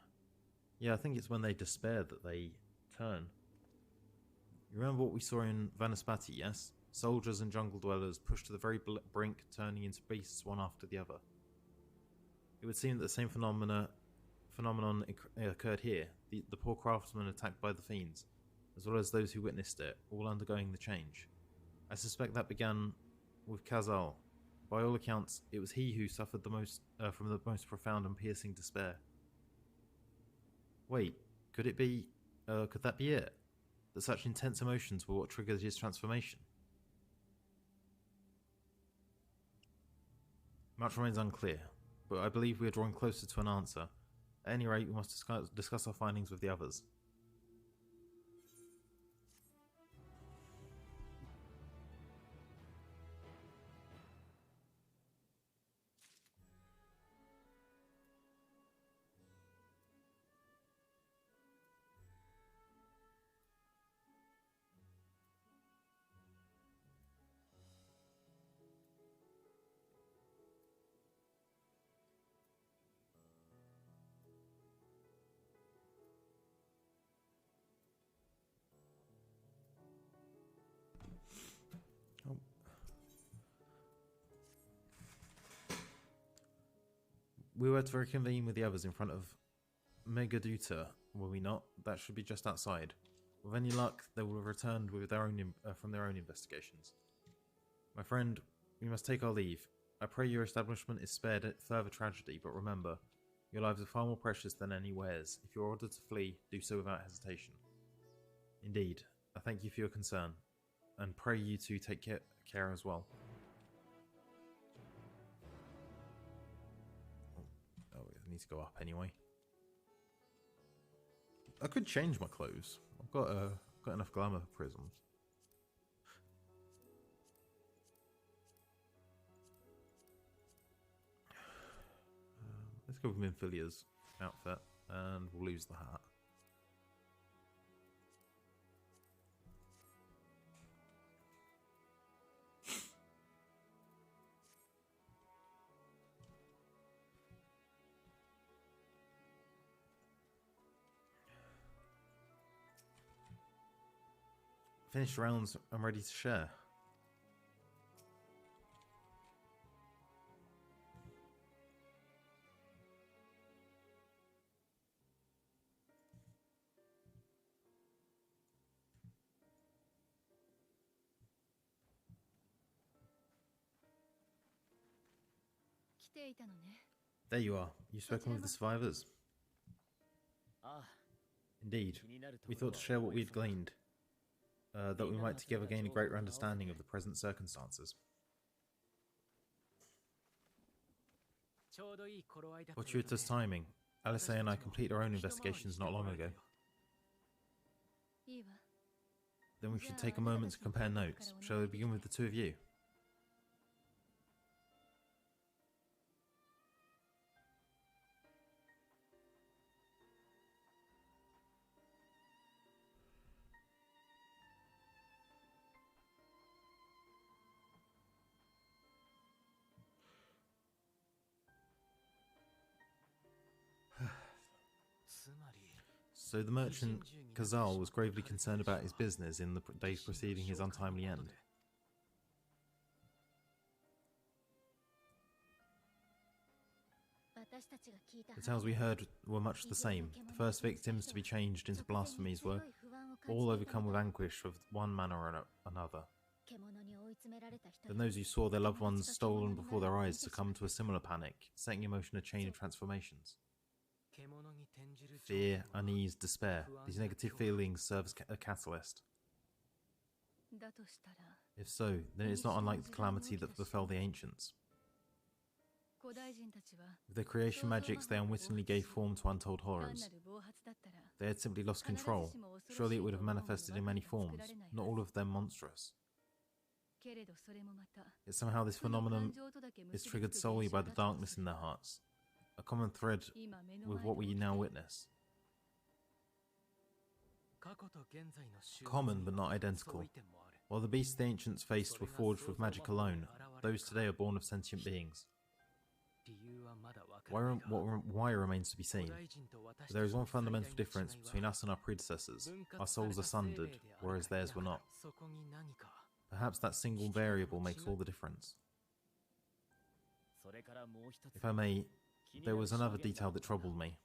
Yeah, I think it's when they despair that they turn. You remember what we saw in Vanaspati, yes? Soldiers and jungle dwellers pushed to the very brink, turning into beasts one after the other. It would seem that the same phenomenon occurred here. The poor craftsmen attacked by the fiends, as well as those who witnessed it, all undergoing the change. I suspect that began with Kazal. By all accounts, it was he who suffered the most from the most profound and piercing despair. Wait, could that be it? That such intense emotions were what triggered his transformation? Much remains unclear, but I believe we are drawing closer to an answer. At any rate, we must discuss our findings with the others. We were to reconvene with the others in front of Megaduta, were we not? That should be just outside. With any luck, they will have returned with from their own investigations. My friend, we must take our leave. I pray your establishment is spared further tragedy, but remember, your lives are far more precious than any wares. If you are ordered to flee, do so without hesitation. Indeed, I thank you for your concern, and pray you two take care as well. I need to go up anyway. I could change my clothes. I've got enough glamour prisms. Let's go with Minfilia's outfit, and we'll lose the hat. Finished rounds, I'm ready to share. There you are. You've spoken with the survivors. Indeed. We thought to share what we'd gleaned. That we might together gain a greater understanding of the present circumstances. Fortuitous timing. Alice and I completed our own investigations not long ago. Then we should take a moment to compare notes. Shall we begin with the two of you? So the merchant Kazal was gravely concerned about his business in the days preceding his untimely end. The tales we heard were much the same. The first victims to be changed into blasphemies were all overcome with anguish of one manner or another. Then those who saw their loved ones stolen before their eyes succumbed to a similar panic, setting in motion a chain of transformations. Fear, unease, despair. These negative feelings serve as a catalyst. If so, then it is not unlike the calamity that befell the ancients. With their creation magics, they unwittingly gave form to untold horrors. They had simply lost control. Surely it would have manifested in many forms, not all of them monstrous. Yet somehow this phenomenon is triggered solely by the darkness in their hearts, a common thread with what we now witness. Common but not identical. While the beasts the ancients faced were forged with magic alone, those today are born of sentient beings. Why remains to be seen. But there is one fundamental difference between us and our predecessors. Our souls are sundered, whereas theirs were not. Perhaps that single variable makes all the difference. If I may, there was another detail that troubled me.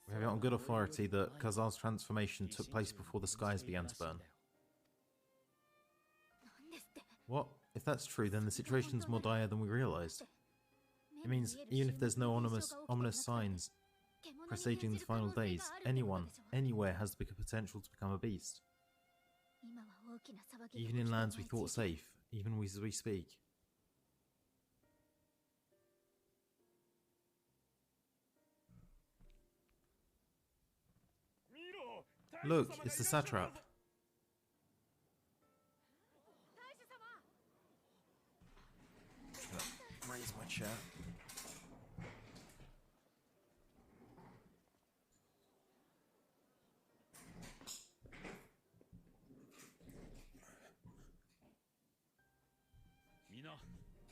We have it on good authority that Khazar's transformation took place before the skies began to burn. What? If that's true, then the situation's more dire than we realised. It means, even if there's no ominous signs presaging the final days, anyone, anywhere has the potential to become a beast. Even in lands we thought safe, even as we speak. Look, it's the satrap. Raise my chair.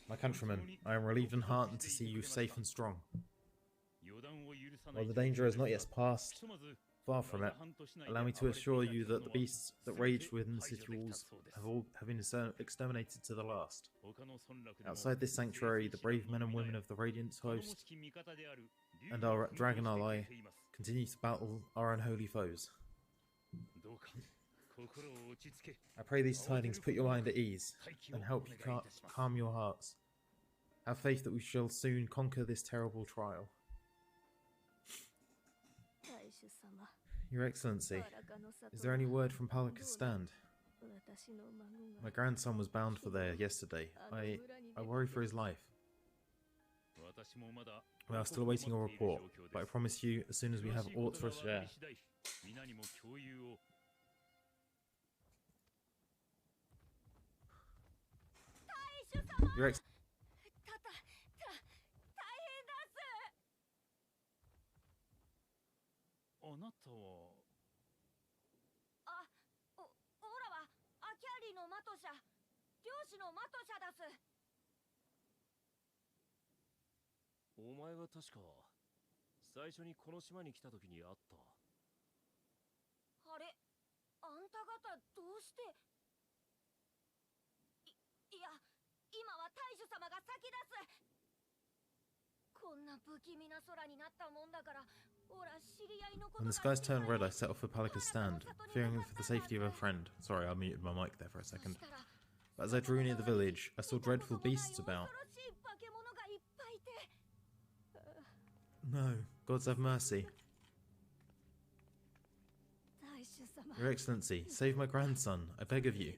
My countrymen, I am relieved and heartened to see you safe and strong. While the danger has not yet passed, far from it, allow me to assure you that the beasts that rage within the city walls have been exterminated to the last. Outside this sanctuary, the brave men and women of the Radiant Host and our dragon ally continue to battle our unholy foes. I pray these tidings put your mind at ease and help you calm your hearts. Have faith that we shall soon conquer this terrible trial. Your Excellency, is there any word from Palaka's stand? My grandson was bound for there yesterday. I worry for his life. We are still awaiting a report, but I promise you, as soon as we have aught for us to share. Your Excellency. When the skies turned red, I set off for Palaka's stand, fearing for the safety of a friend. Sorry, I muted my mic there for a second. But as I drew near the village, I saw dreadful beasts about. No, gods have mercy. Your Excellency, save my grandson, I beg of you.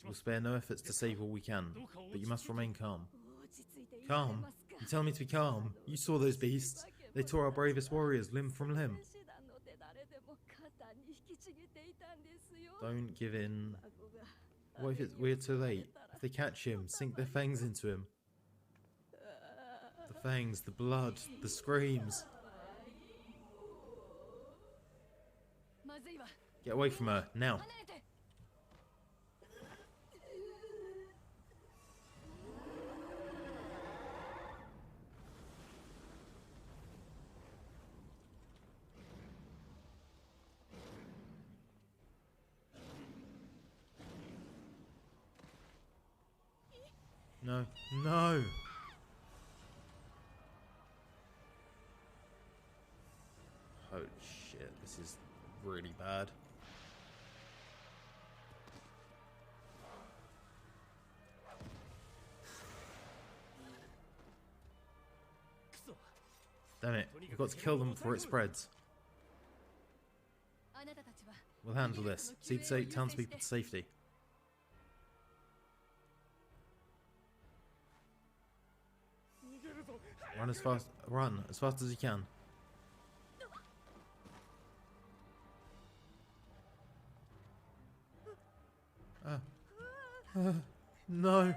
We'll spare no efforts to save all we can, but you must remain calm. Calm? You tell me to be calm? You saw those beasts. They tore our bravest warriors limb from limb. Don't give in. What if we're too late? If they catch him, sink their fangs into him. The fangs, the blood, the screams. Get away from her, now. No, no! Holy shit, this is really bad. Damn it, we've got to kill them before it spreads. We'll handle this. See the townspeople to safety. Run as fast as you can. No.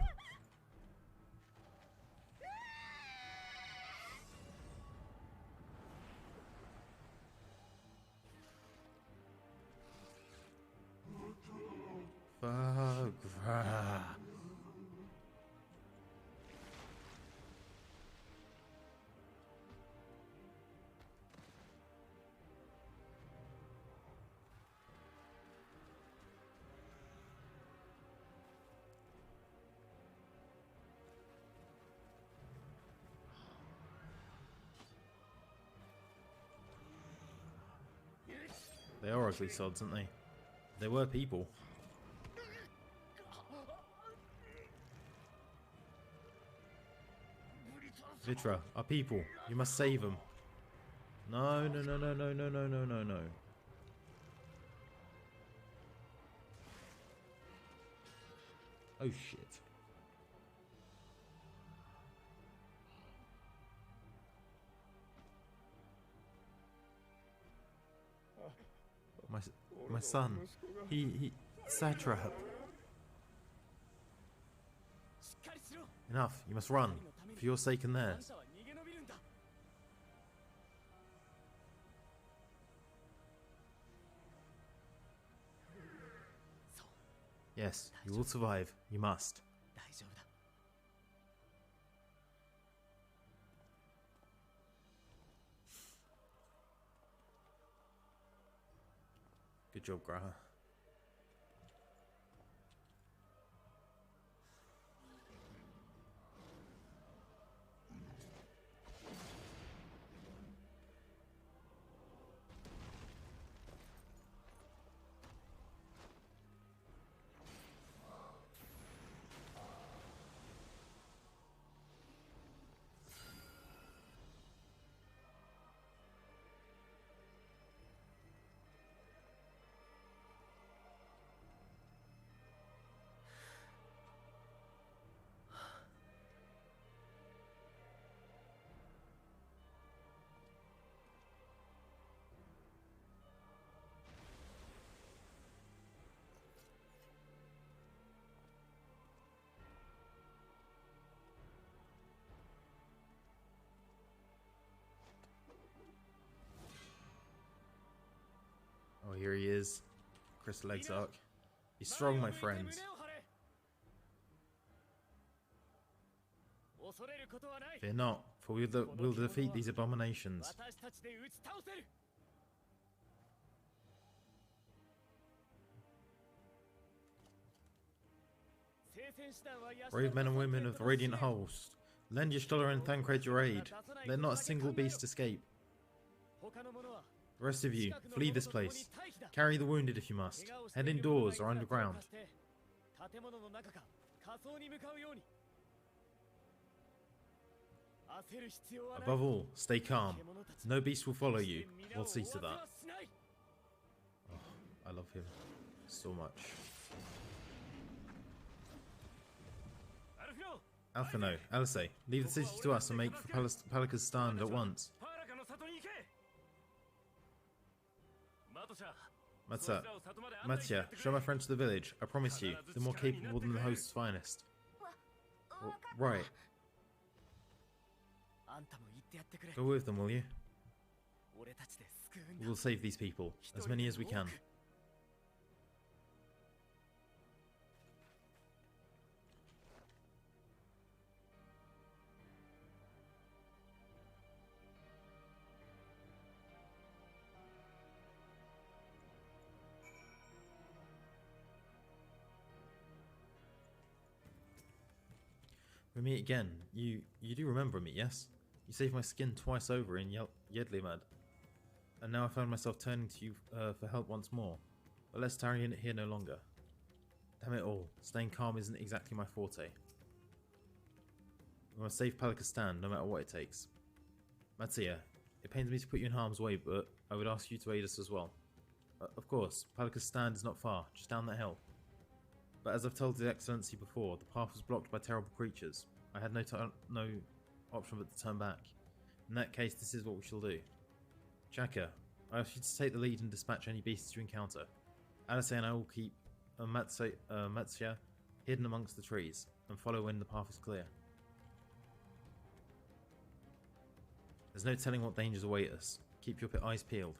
They are ugly sods, aren't they? They were people. Vitra, our people. You must save them. No, no, no, no, no, no, no, no, no, no. Oh shit. My son. He satrap. Enough. You must run. For your sake and theirs. Yes, you will survive. You must. Good job, Graha. Oh, here he is. Crystal Exarch. Be strong, my friends. Fear not, for we'll defeat these abominations. Brave men and women of the Radiant Host, lend your Stoller and Thancred your aid. Let not a single beast escape. The rest of you, flee this place. Carry the wounded if you must. Head indoors or underground. Above all, stay calm. No beast will follow you. We'll see to that. Oh, I love him so much. Alphino, Alice, leave the city to us and make for Palaka's stand at once. Mattia, show my friend to the village. I promise you, they're more capable than the host's finest. Right. Go with them, will you? We'll save these people, as many as we can. We meet again. You do remember me, yes? You saved my skin twice over in Yedlimad. And now I find myself turning to you for help once more. But let's tarry in it here no longer. Damn it all, staying calm isn't exactly my forte. We must save Palaka's stand, no matter what it takes. Mattia, it pains me to put you in harm's way, but I would ask you to aid us as well. Of course, Palaka's stand is not far, just down that hill. But as I've told His Excellency before, the path was blocked by terrible creatures. I had no option but to turn back. In that case, this is what we shall do. Chaka, I ask you to take the lead and dispatch any beasts you encounter. Alice and I will keep Matsia hidden amongst the trees and follow when the path is clear. There's no telling what dangers await us. Keep your eyes peeled.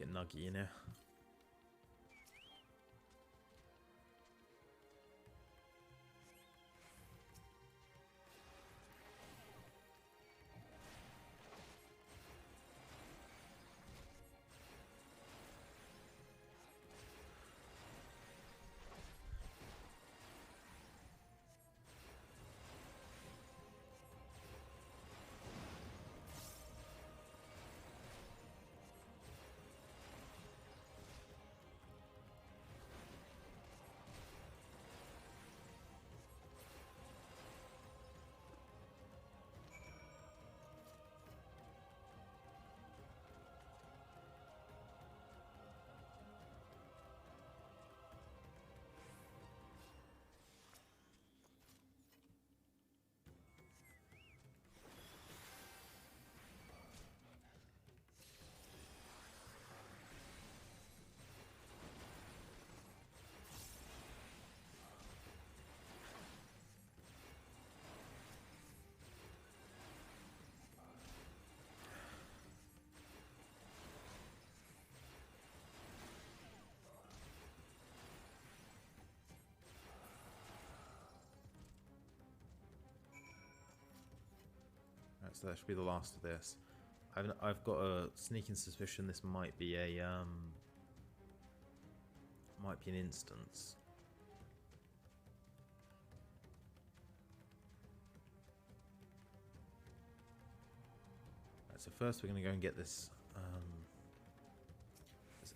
Get nuggy, you know. Right, so that should be the last of this. I've got a sneaking suspicion this might be an instance. Right, so first we're going to go and get this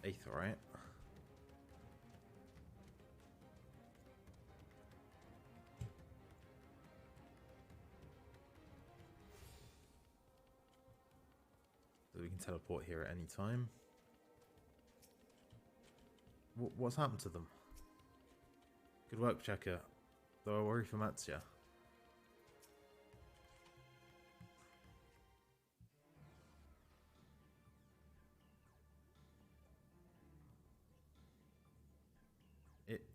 aetheryte. So we can teleport here at any time. What's happened to them? Good work, Checker. Though I worry for Matsuya.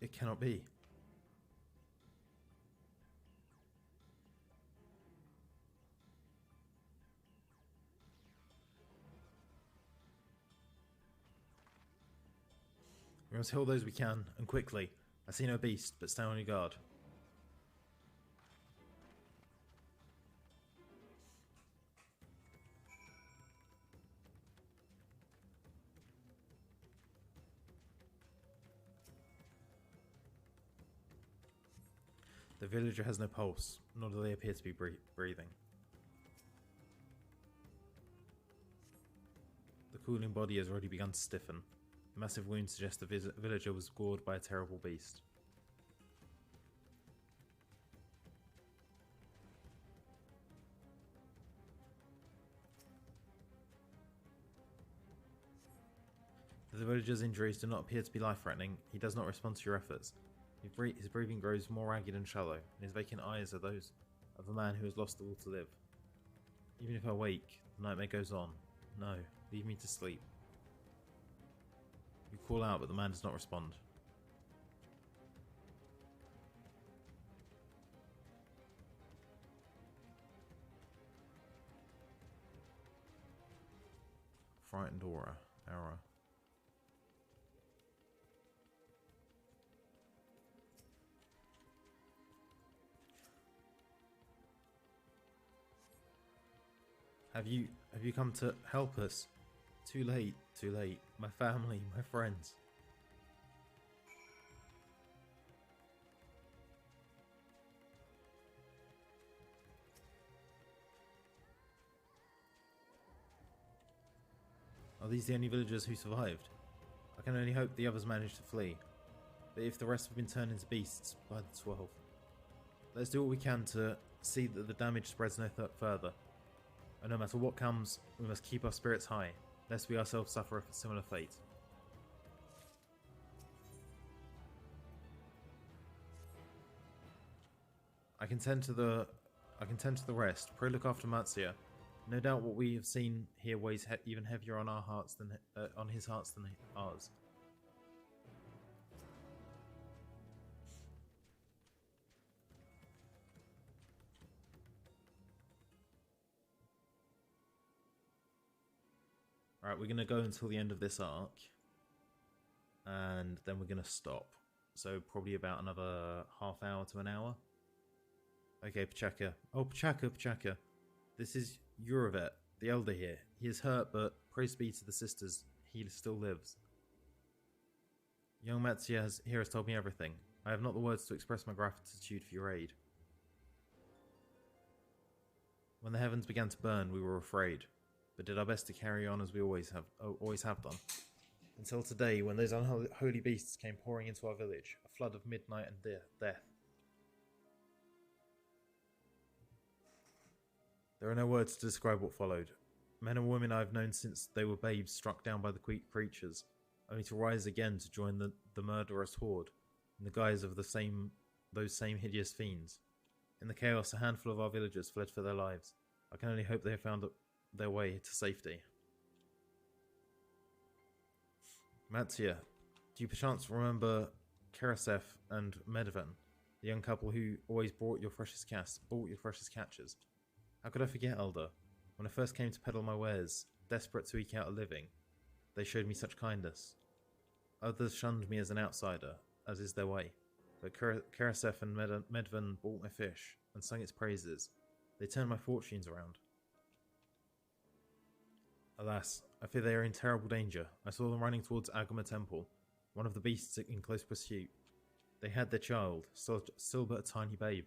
It cannot be. We must kill those we can, and quickly. I see no beast, but stay on your guard. The villager has no pulse, nor do they appear to be breathing. The cooling body has already begun to stiffen. The massive wound suggests the villager was gored by a terrible beast. The villager's injuries do not appear to be life-threatening. He does not respond to your efforts. His breathing grows more ragged and shallow, and his vacant eyes are those of a man who has lost the will to live. Even if I wake, the nightmare goes on. No, leave me to sleep. You call out, but the man does not respond. Frightened aura. Have you come to help us? Too late, too late. My family, my friends. Are these the only villagers who survived? I can only hope the others managed to flee. But if the rest have been turned into beasts by the 12, let's do what we can to see that the damage spreads no further. And no matter what comes, we must keep our spirits high, lest we ourselves suffer a similar fate. I can tend to the rest. Pray look after Matsuya. No doubt what we have seen here weighs even heavier on our hearts than on his hearts than ours. Alright, we're going to go until the end of this arc. And then we're going to stop. So probably about another half hour to an hour. Okay, Pachaka. Oh, Pachaka. This is Uravet, the elder here. He is hurt, but praise be to the sisters, he still lives. Young Matsuya here has told me everything. I have not the words to express my gratitude for your aid. When the heavens began to burn, we were afraid, but did our best to carry on as we always have done. Until today, when those unholy beasts came pouring into our village, a flood of midnight and death. There are no words to describe what followed. Men and women I have known since they were babes struck down by the creatures, only to rise again to join the murderous horde, in the guise of those same hideous fiends. In the chaos, a handful of our villagers fled for their lives. I can only hope they have found their way to safety. Matsuya, do you perchance remember Karasef and Medvan, the young couple who always bought your precious catches? How could I forget, Elder? When I first came to peddle my wares, desperate to eke out a living, they showed me such kindness. Others shunned me as an outsider, as is their way. But Karasef and Medvan bought my fish and sung its praises. They turned my fortunes around. Alas, I fear they are in terrible danger. I saw them running towards Agama Temple, one of the beasts in close pursuit. They had their child, still but a tiny babe.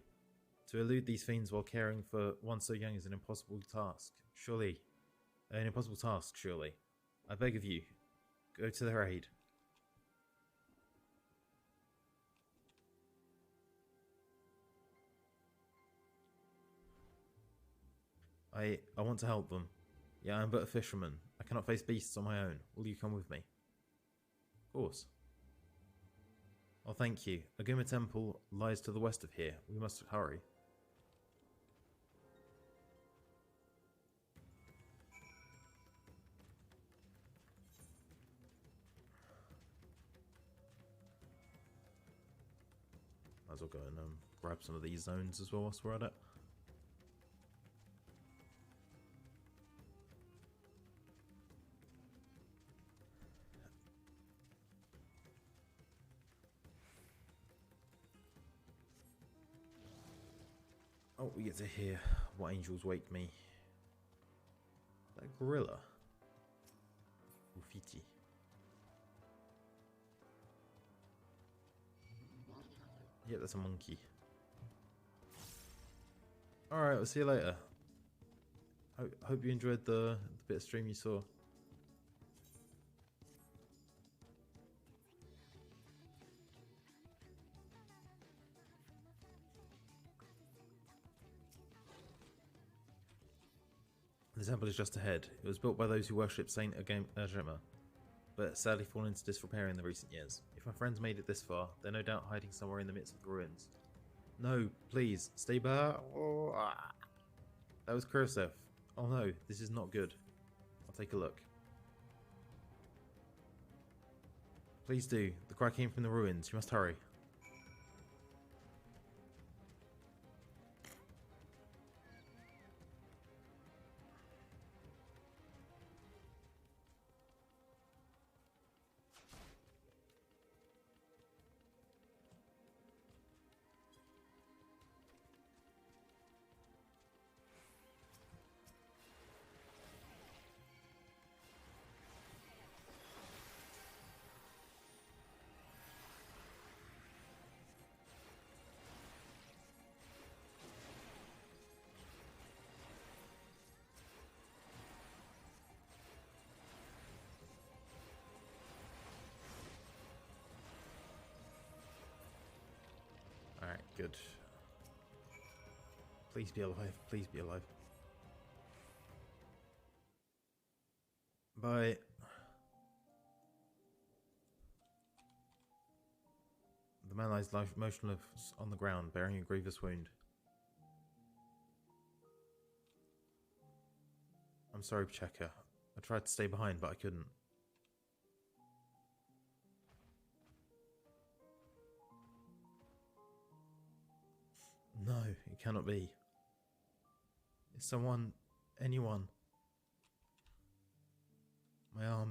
To elude these fiends while caring for one so young is an impossible task. Surely. I beg of you, go to their aid. I want to help them. Yeah, I am but a fisherman. I cannot face beasts on my own. Will you come with me? Of course. Oh, thank you. Aguma Temple lies to the west of here. We must hurry. Might as well go and grab some of these zones as well whilst we're at it. Oh, we get to hear what angels wake me. That gorilla. Ufiti. Yeah, that's a monkey. Alright, I'll see you later. Hope you enjoyed the bit of stream you saw. The temple is just ahead. It was built by those who worship Saint Agama, but sadly fallen into disrepair in the recent years. If my friends made it this far, they're no doubt hiding somewhere in the midst of the ruins. No, please, stay back. Oh, ah. That was Kurosef. Oh no, this is not good. I'll take a look. Please do. The cry came from the ruins. You must hurry. Alright, good. Please be alive. Please be alive. Bye. The man lies motionless on the ground, bearing a grievous wound. I'm sorry, Pachaka. I tried to stay behind, but I couldn't. No, it cannot be. Is anyone...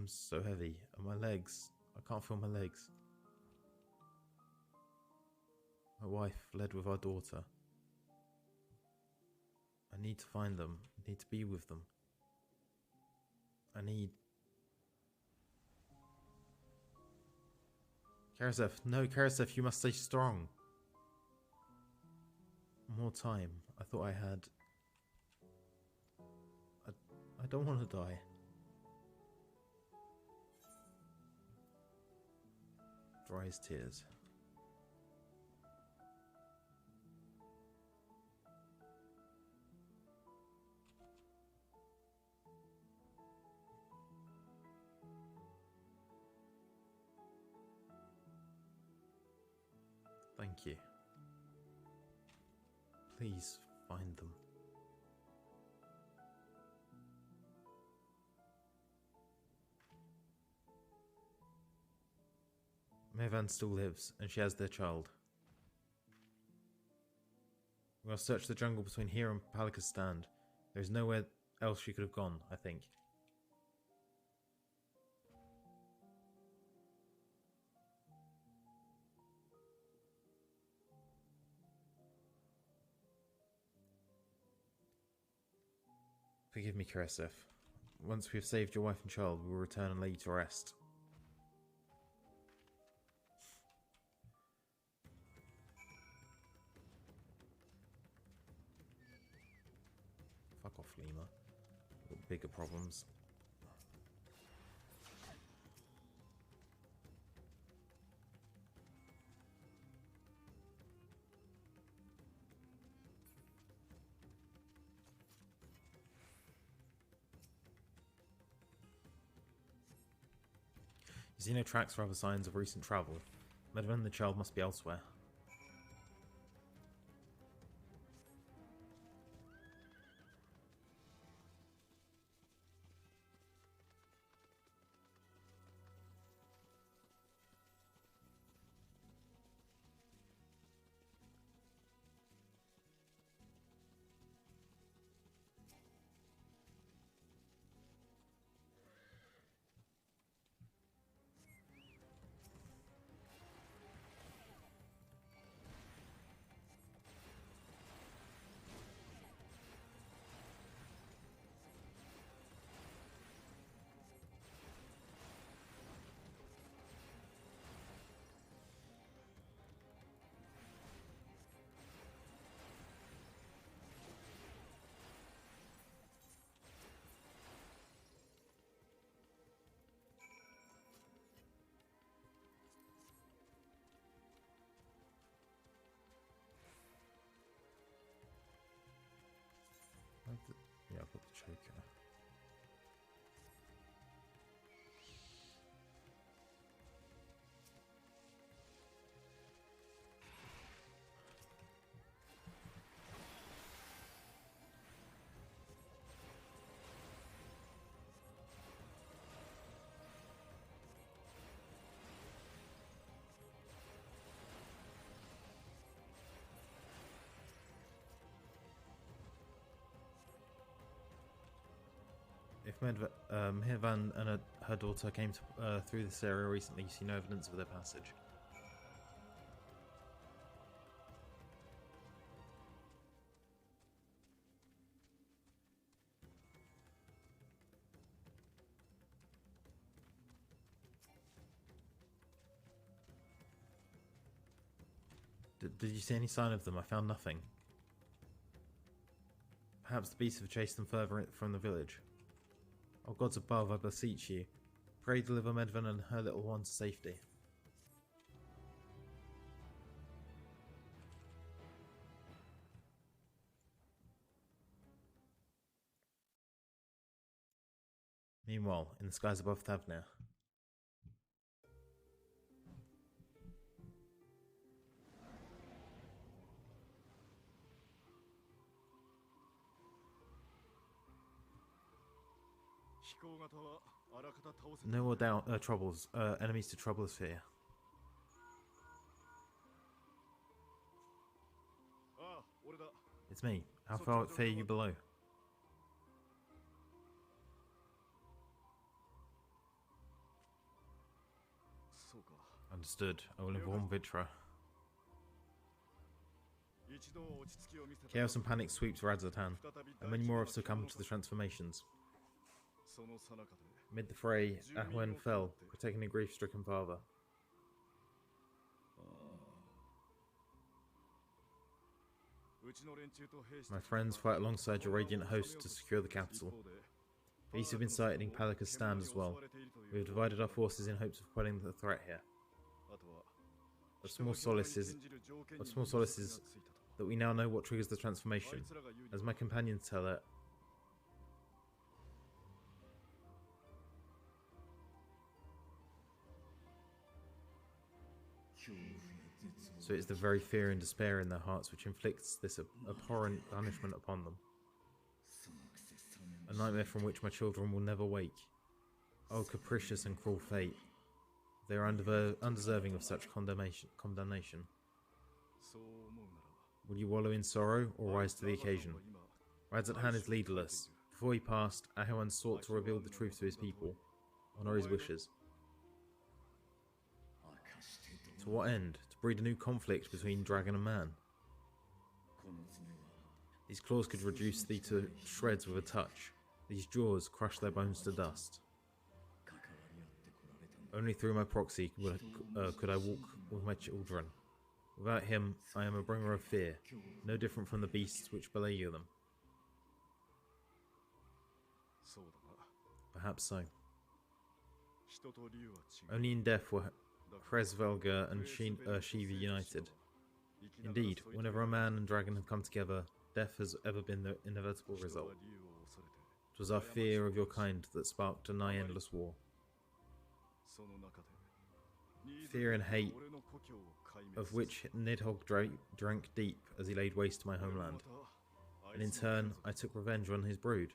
arms so heavy, and my legs. I can't feel my legs. My wife fled with our daughter. I need to find them. I need to be with them. I need... Karasef, no, Karasef, you must stay strong. More time. I thought I had... I don't want to die. Dry his tears. Thank you. Please find them. Mevan still lives, and she has their child. We must search the jungle between here and Palika's stand. There is nowhere else she could have gone, I think. Forgive me, Karasef. Once we have saved your wife and child, we will return and lay you to rest. Fuck off, Lima. We've got bigger problems. You see no tracks or other signs of recent travel. Medvin and the child must be elsewhere. Yeah, I've got the choker. If Mevan and her daughter came through this area recently, you see no evidence of their passage. Did you see any sign of them? I found nothing. Perhaps the beasts have chased them further from the village. O gods above, I beseech you, pray deliver Medvan and her little one to safety. Meanwhile, in the skies above Thavnir. No more troubles, enemies to trouble us here. It's me. How far fare you below? Understood. I will inform Vitra. Chaos and panic sweeps Radzatan, and many more have succumbed to the transformations. Amid the fray, Ahwen fell, protecting a grief-stricken father. My friends fight alongside your radiant host to secure the capital. These have been sighted in Palika's stand as well. We have divided our forces in hopes of quelling the threat here. Of small solace is that we now know what triggers the transformation. As my companions tell it, so it is the very fear and despair in their hearts which inflicts this abhorrent punishment upon them. A nightmare from which my children will never wake. Oh, capricious and cruel fate. They are undeserving of such condemnation. Will you wallow in sorrow, or rise to the occasion? Radzatan is leaderless. Before he passed, Ahwan sought to reveal the truth to his people, honor his wishes. To what end? To breed a new conflict between dragon and man. These claws could reduce thee to shreds with a touch. These jaws crush their bones to dust. Only through my proxy could I walk with my children. Without him, I am a bringer of fear, no different from the beasts which beleaguer them. Perhaps so. Only in death were Hresvelga and Shiva united. Indeed, whenever a man and dragon have come together, death has ever been the inevitable result. It was our fear of your kind that sparked a nigh endless war. Fear and hate, of which Nidhogg drank deep as he laid waste to my homeland. And in turn, I took revenge on his brood.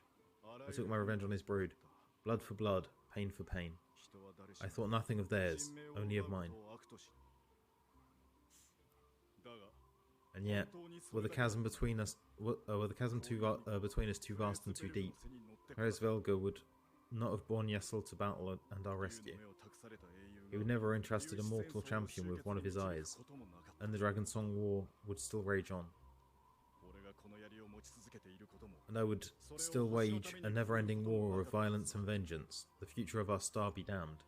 I took my revenge on his brood. Blood for blood, pain for pain. I thought nothing of theirs, only of mine. And yet, were the chasm between us too vast and too deep, Hresvelga would not have borne Yessel to battle and our rescue. He would never have entrusted a mortal champion with one of his eyes, and the Dragon Song War would still rage on. And I would still wage a never-ending war of violence and vengeance, the future of our star be damned.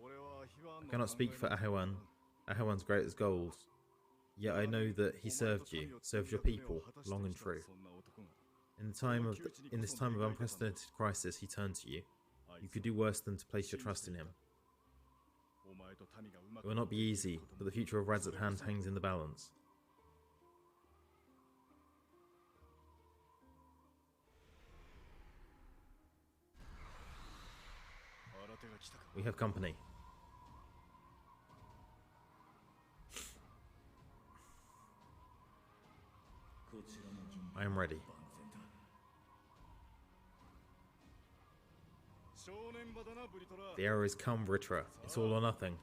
I cannot speak for Ahwan's greatest goals, yet I know that he served you, served your people, long and true. In this time of unprecedented crisis, he turned to you. You could do worse than to place your trust in him. It will not be easy, but the future of Radzatan hangs in the balance. We have company. I am ready. The hour is come, Vritra. It's all or nothing.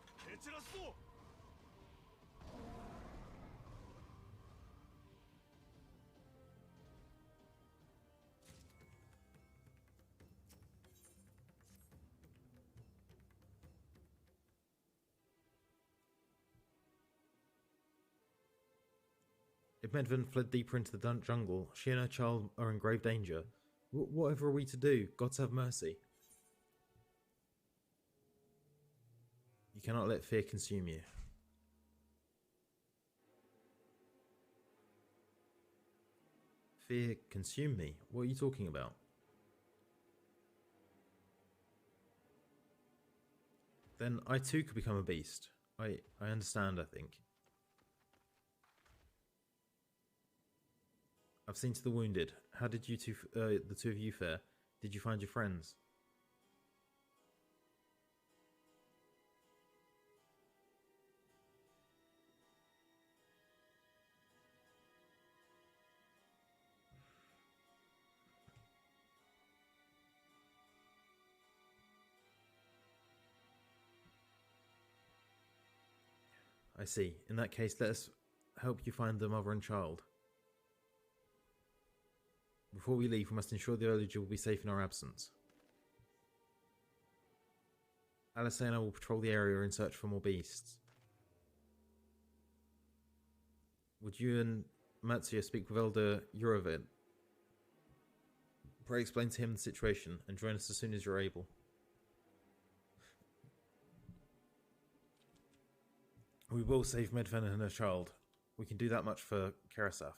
If Medvin fled deeper into the jungle, she and her child are in grave danger. Whatever are we to do? Gods have mercy. You cannot let fear consume you. Fear consume me? What are you talking about? Then I too could become a beast. I understand, I think. I've seen to the wounded. How did you the two of you fare? Did you find your friends? I see. In that case, let us help you find the mother and child. Before we leave, we must ensure the village will be safe in our absence. Alice and I will patrol the area in search for more beasts. Would you and Matsuya speak with Elder Yurovin? Pray explain to him the situation and join us as soon as you're able. We will save Medven and her child. We can do that much for Karasaf.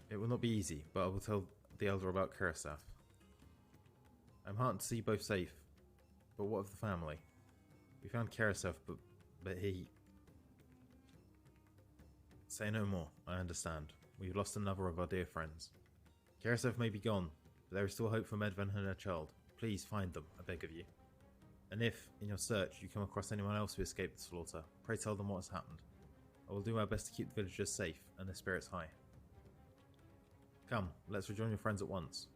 It will not be easy, but I will tell the Elder about Karasaf. I'm heartened to see you both safe, but what of the family? We found Karasaf, but he... Say no more, I understand. We've lost another of our dear friends. Karasaf may be gone, but there is still hope for Medven and her child. Please find them, I beg of you. And if, in your search, you come across anyone else who escaped the slaughter, pray tell them what has happened. I will do my best to keep the villagers safe and their spirits high. Come, let's rejoin your friends at once.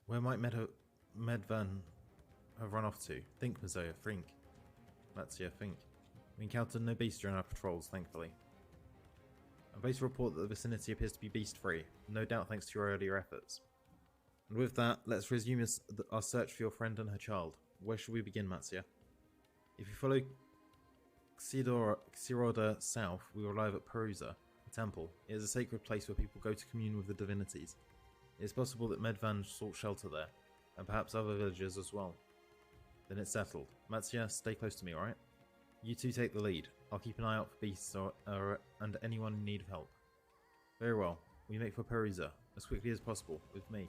Where might Medvan have run off to? Think, Mazoya, think. Matsuya, think. We encountered no beasts during our patrols, thankfully. I'm based to report that the vicinity appears to be beast-free, no doubt thanks to your earlier efforts. And with that, let's resume our search for your friend and her child. Where shall we begin, Matsuya? If you follow Xiroda south, we will arrive at Perusa, a temple. It is a sacred place where people go to commune with the divinities. It is possible that Medvan sought shelter there, and perhaps other villagers as well. Then it's settled. Matsuya, stay close to me, alright? You two take the lead. I'll keep an eye out for beasts and anyone in need of help. Very well. We make for Perusa, as quickly as possible, with me.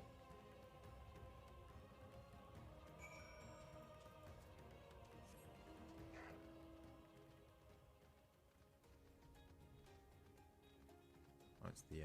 That's the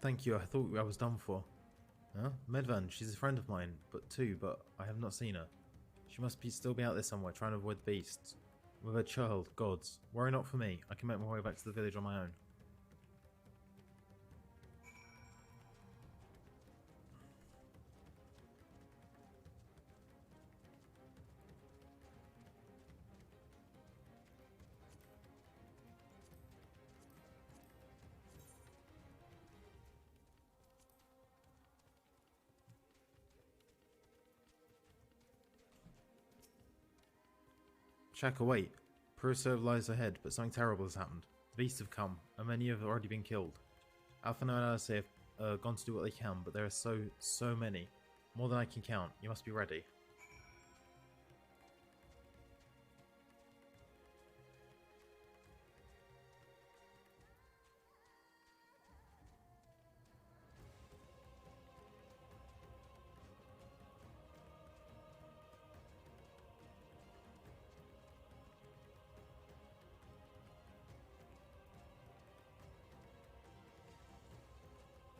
Thank you, I thought I was done for. Huh? Medvan, she's a friend of mine, but I have not seen her. She must still be out there somewhere, trying to avoid the beasts. With her child, gods. Worry not for me, I can make my way back to the village on my own. Shaka, wait. Perusa lies ahead, but something terrible has happened. The beasts have come, and many have already been killed. Alpha and Alice have gone to do what they can, but there are so many. More than I can count. You must be ready.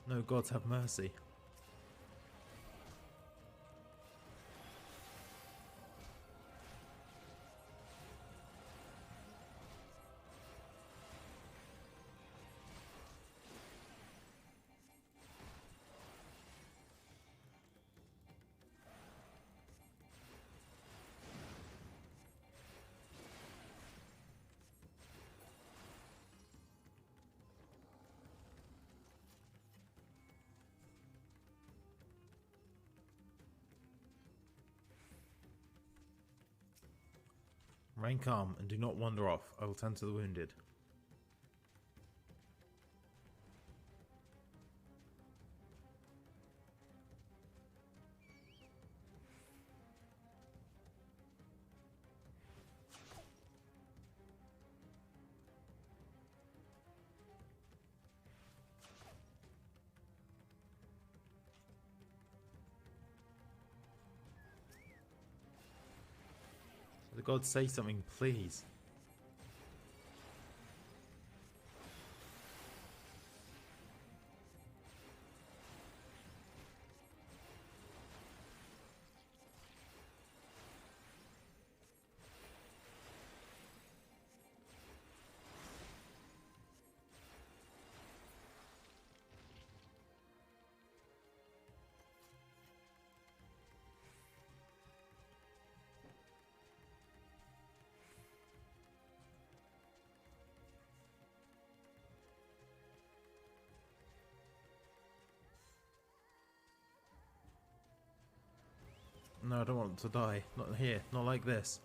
No, gods have mercy. Remain calm and do not wander off. I will tend to the wounded. For the gods, say something, please. No, I don't want to die. Not here. Not like this.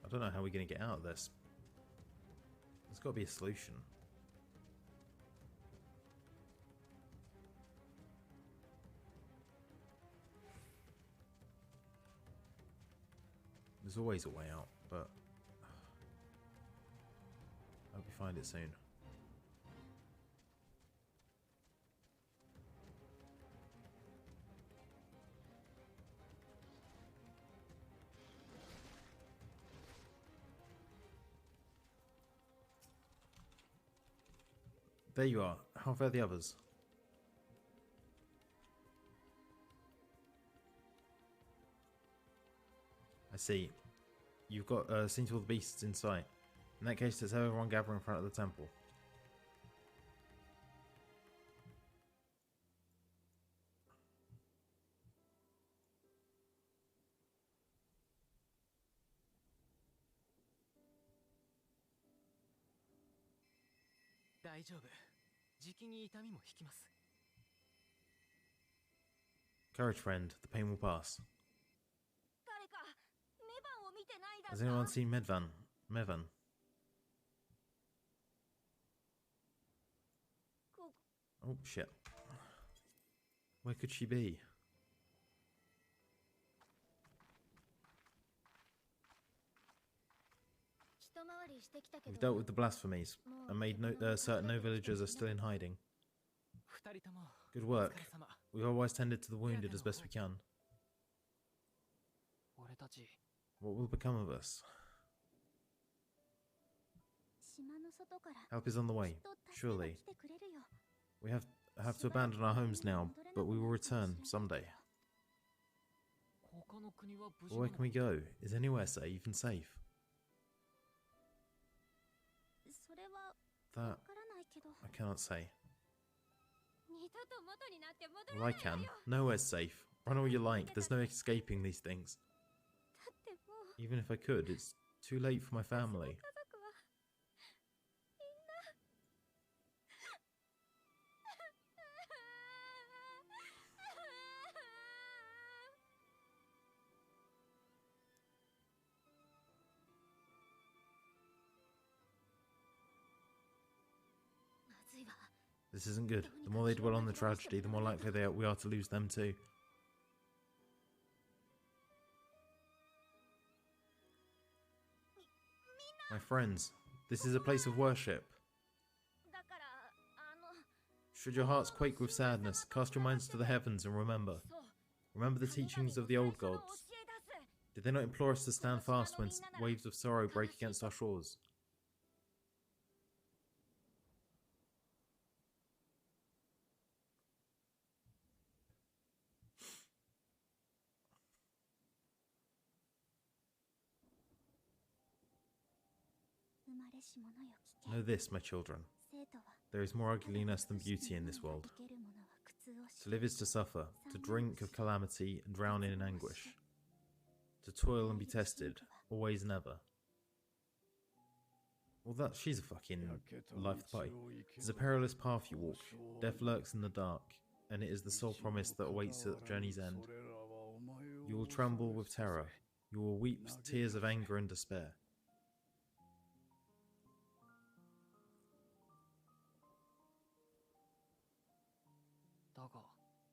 I don't know how we're going to get out of this. There's got to be a solution. There's always a way out, but I hope we find it soon. There you are. How fare the others? I see. You've got seen to all the beasts in sight. In that case, let's have everyone gather in front of the temple. Courage, friend. The pain will pass. Has anyone seen Mevan? Oh, shit. Where could she be? We've dealt with the blasphemies and made certain no villagers are still in hiding. Good work. We've always tended to the wounded as best we can. What will become of us? Help is on the way, surely. We have to abandon our homes now, but we will return someday. But where can we go? Is anywhere even safe? That I cannot say. Well, I can. Nowhere's safe. Run all you like. There's no escaping these things. Even if I could, it's too late for my family. This isn't good. The more they dwell on the tragedy, the more likely we are to lose them too. My friends, This is a place of worship. Should your hearts quake with sadness, cast your minds to the heavens and remember. Remember the teachings of the old gods. Did they not implore us to stand fast when waves of sorrow break against our shores? Know this, my children. There is more ugliness than beauty in this world. To live is to suffer, to drink of calamity and drown in anguish. To toil and be tested, always and ever. Well, she's a fucking life of the party. It is a perilous path you walk. Death lurks in the dark, and it is the sole promise that awaits at the journey's end. You will tremble with terror. You will weep tears of anger and despair.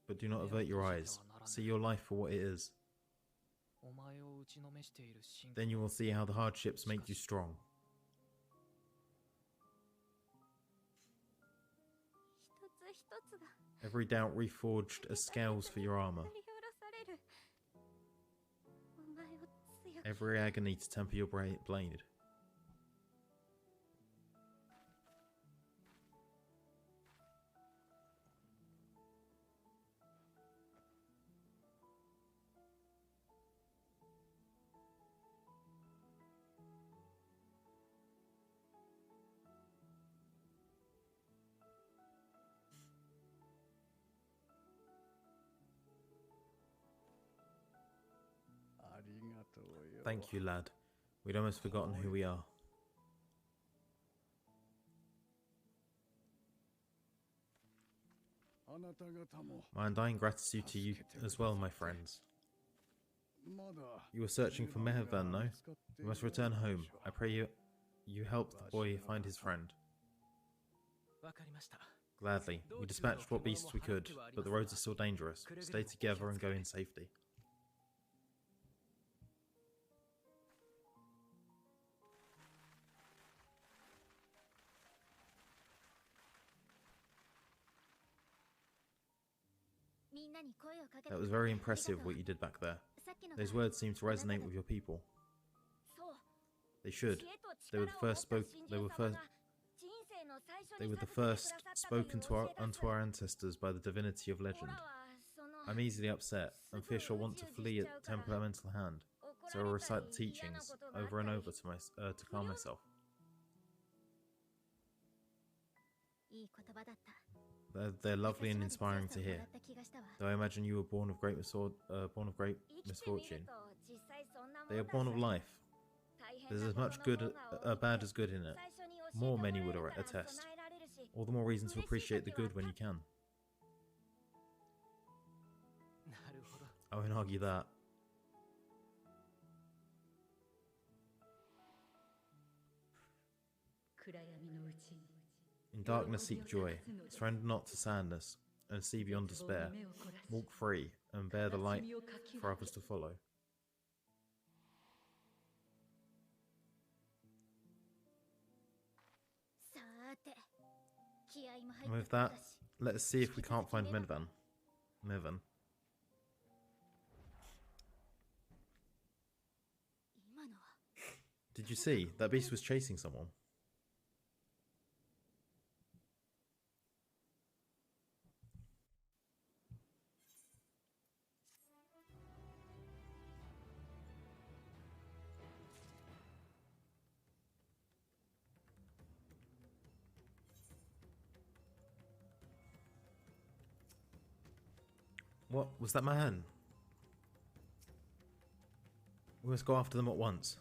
But do not avert your eyes. See your life for what it is. Then you will see how the hardships make you strong. Every doubt reforged as scales for your armor. Every agony to temper your blade. Thank you, lad. We'd almost forgotten who we are. My undying gratitude to you as well, my friends. You were searching for Mehevan, no? You must return home. I pray you help the boy find his friend. Gladly. We dispatched what beasts we could, but the roads are still dangerous. Stay together and go in safety. That was very impressive what you did back there. Those words seem to resonate with your people. They should. They were the first spoken to unto our ancestors by the divinity of legend. I'm easily upset, and fear shall want to flee at temperamental hand, so I will recite the teachings over and over to calm myself. They're lovely and inspiring to hear, though I imagine you were born of great misfortune. They are born of life. There's as much bad as good in it. More, many would attest. All the more reason to appreciate the good when you can. I won't argue that. In darkness seek joy, surrender not to sadness, and see beyond despair. Walk free, and bear the light for others to follow. And with that, let us see if we can't find Mehevan. Did you see? That beast was chasing someone. What? Was that man? We must go after them at once.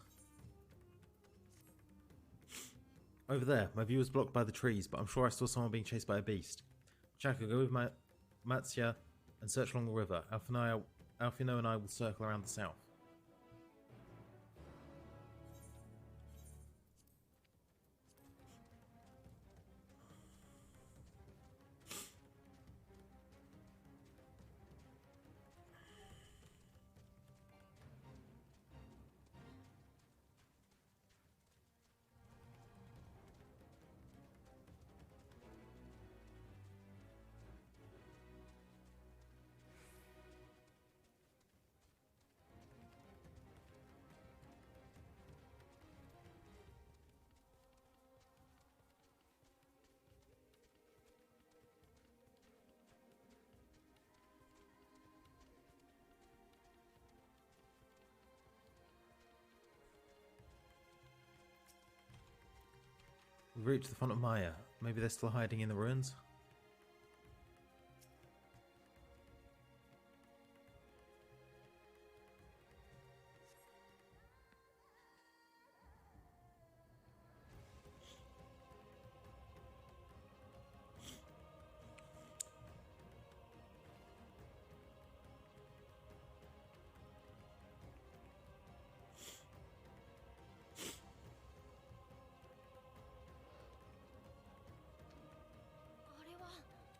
Over there, my view was blocked by the trees, but I'm sure I saw someone being chased by a beast. Chaka, go with Matsya and search along the river. Alfino and I will circle around the south. We've reached the Font of Maya. Maybe they're still hiding in the ruins?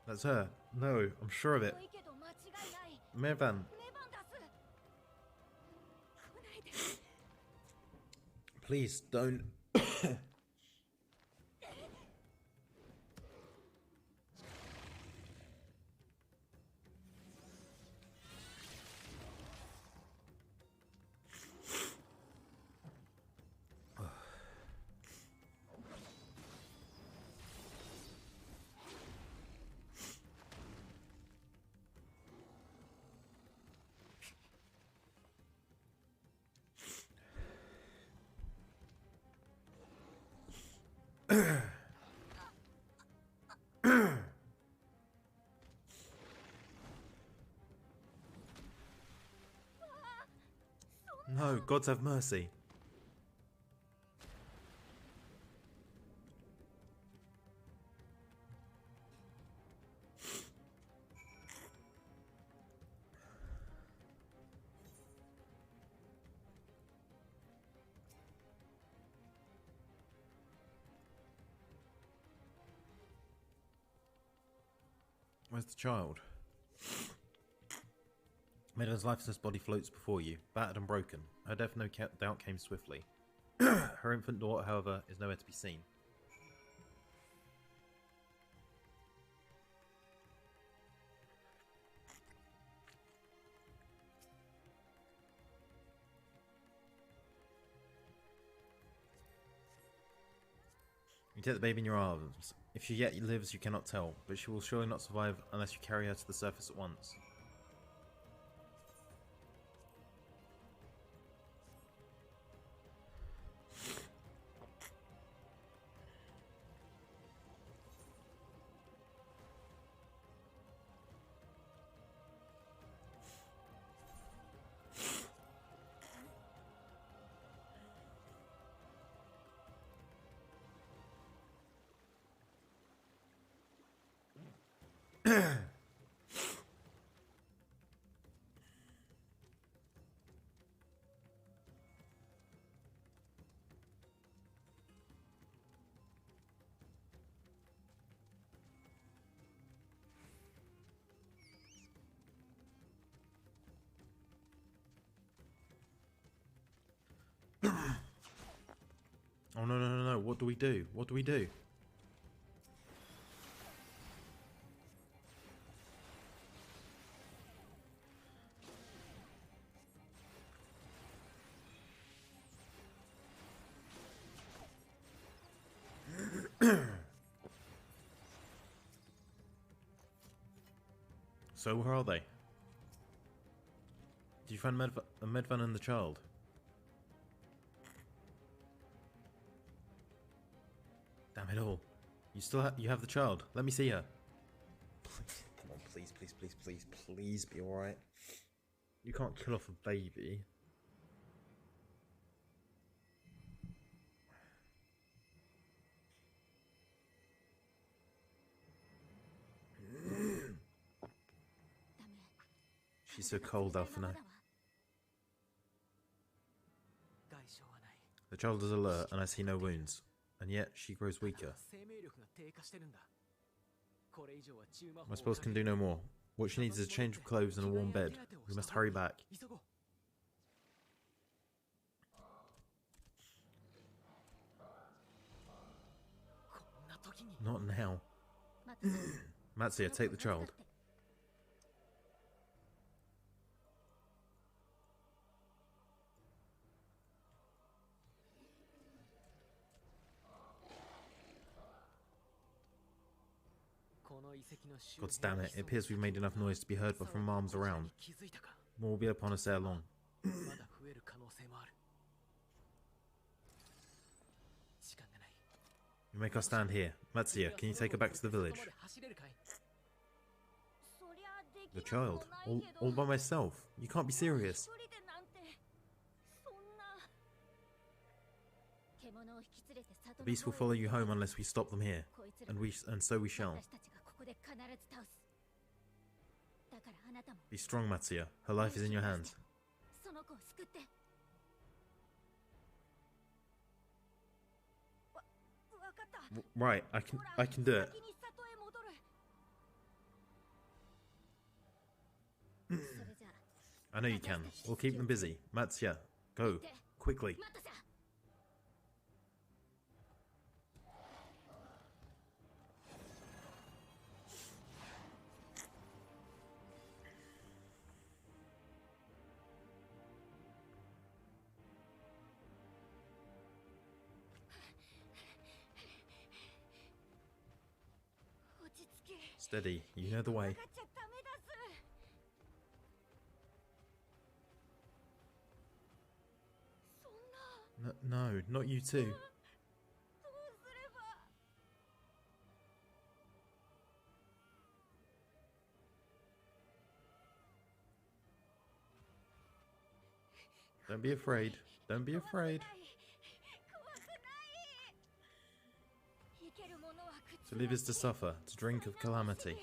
That's her. No, I'm sure of it. Mervan. Please don't. No, gods have mercy. Where's the child? Maiden's lifeless body floats before you, battered and broken. Her death no doubt came swiftly. Her infant daughter, however, is nowhere to be seen. You take the baby in your arms. If she yet lives, you cannot tell, but she will surely not survive unless you carry her to the surface at once. Oh no, no, no, no, what do we do? What do we do? So where are they? Did you find Medvan and the child? Damn it all. You have the child. Let me see her. Please, come on, please, please, please, please, please be alright. You can't kill off a baby. She's so cold, Alphina. The child is alert, and I see no wounds. And yet, she grows weaker. My spells can do no more. What she needs is a change of clothes and a warm bed. We must hurry back. Not now. Matsuya, take the child. God damn it, it appears we've made enough noise to be heard from arms around. More will be upon us ere long. You make us stand here. Matsuya, can you take her back to the village? The child? All by myself? You can't be serious. The beast will follow you home unless we stop them here, and so we shall. Be strong, Matsuya. Her life is in your hands. Right, I can do it. I know you can. We'll keep them busy. Matsuya, go. Quickly. Steady, you know the way. No, not you too. Don't be afraid. Don't be afraid. To live is to suffer, to drink of calamity.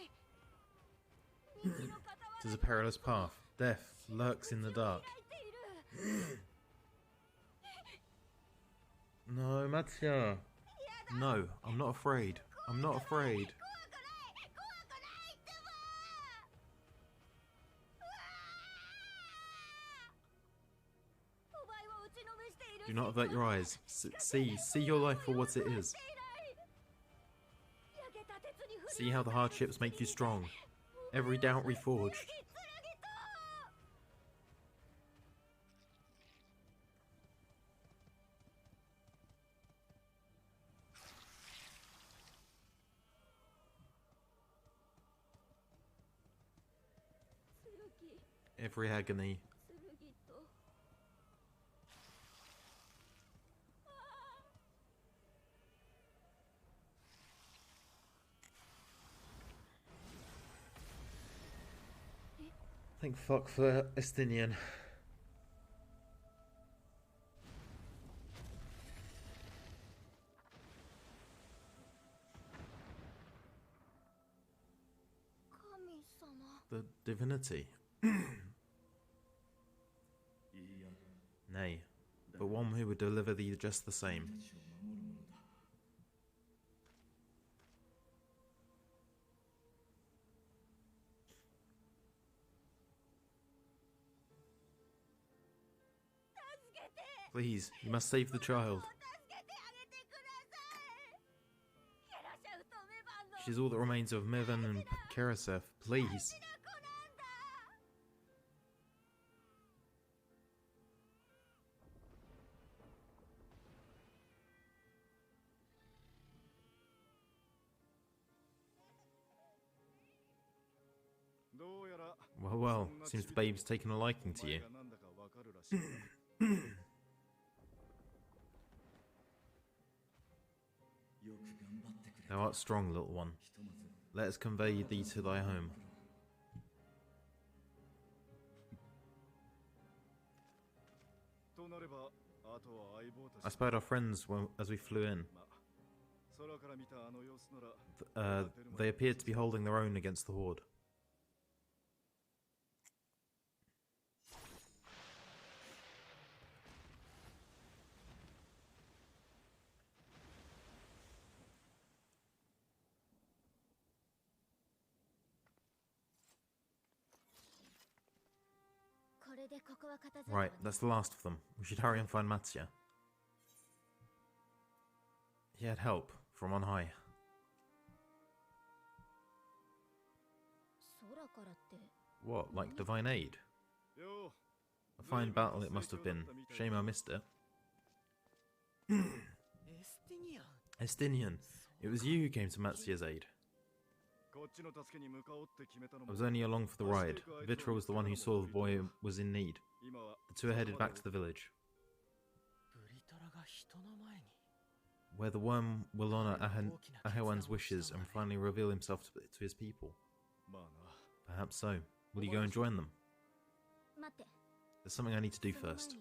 'Tis a perilous path. Death lurks in the dark. No, Matsuya. No, I'm not afraid. I'm not afraid. Do not avert your eyes. See your life for what it is. See how the hardships make you strong. Every doubt reforged. Every agony. Thank fuck for Estinian. The divinity. Nay, but one who would deliver thee just the same. Please, you must save the child. She's all that remains of Mevan and Kerasef. Please. Well, seems the babe's taken a liking to you. Thou art strong, little one. Let us convey thee to thy home. I spied our friends as we flew in. They appeared to be holding their own against the horde. Right, that's the last of them. We should hurry and find Matsuya. He had help from on high. What, like divine aid? A fine battle it must have been. Shame I missed it. Estinian, it was you who came to Matsuya's aid. I was only along for the ride. Vitra was the one who saw the boy was in need. The two are headed back to the village. where the worm will honor Ahewan's wishes and finally reveal himself to his people. Perhaps so. Will you go and join them? There's something I need to do first.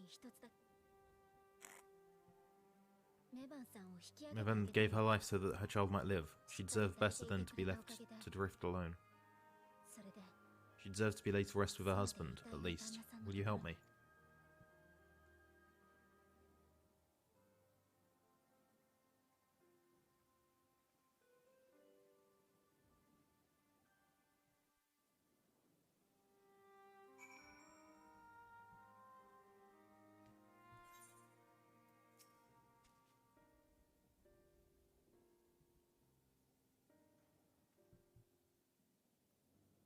Mevan gave her life so that her child might live. She deserved better than to be left to drift alone. She deserves to be laid to rest with her husband, at least. Will you help me?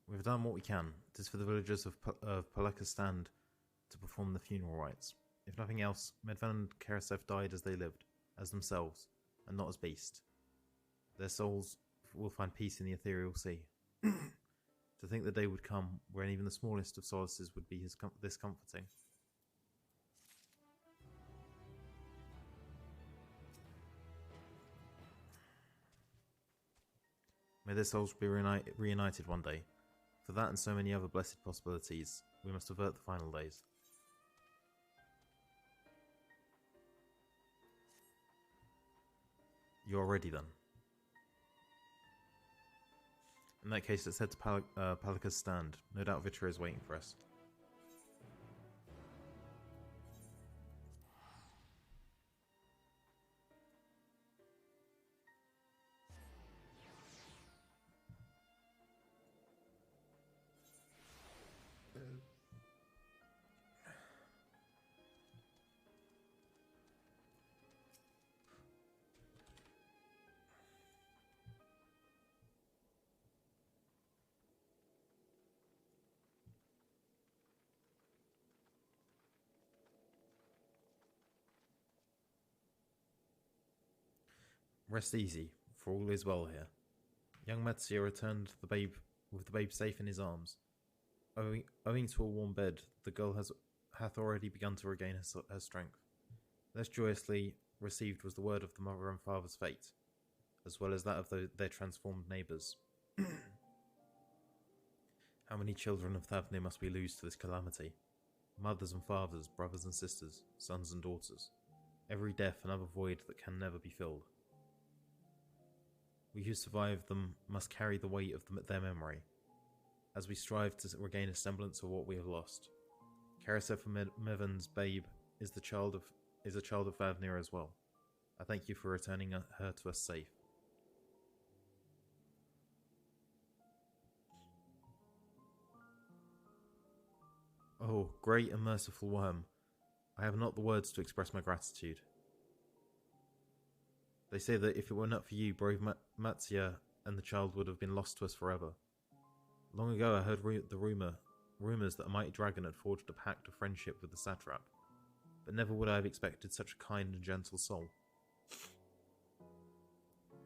We've done what we can. It is for the villagers of Paleka's Stand to perform the funeral rites. If nothing else, Medvan and Karasev died as they lived, as themselves, and not as beasts. Their souls will find peace in the ethereal sea. To think the day would come when even the smallest of solaces would be this comforting. May their souls be reunited one day. For that and so many other blessed possibilities, we must avert the final days. You are ready then. In that case, let's head to Paleka's Stand. No doubt Vitra is waiting for us. Rest easy, for all is well here. Young Matsuya returned with the babe safe in his arms. Owing to a warm bed, the girl hath already begun to regain her strength. Less joyously received was the word of the mother and father's fate, as well as that of their transformed neighbours. How many children of Thavnir must we lose to this calamity? Mothers and fathers, brothers and sisters, sons and daughters. Every death another void that can never be filled. We who survive them must carry the weight of their memory, as we strive to regain a semblance of what we have lost. Karasev Mevan's babe is a child of Thavnir as well. I thank you for returning her to us safe. Oh, great and merciful worm, I have not the words to express my gratitude. They say that if it were not for you, brave Matsuya and the child would have been lost to us forever. Long ago I heard the rumours that a mighty dragon had forged a pact of friendship with the satrap, but never would I have expected such a kind and gentle soul.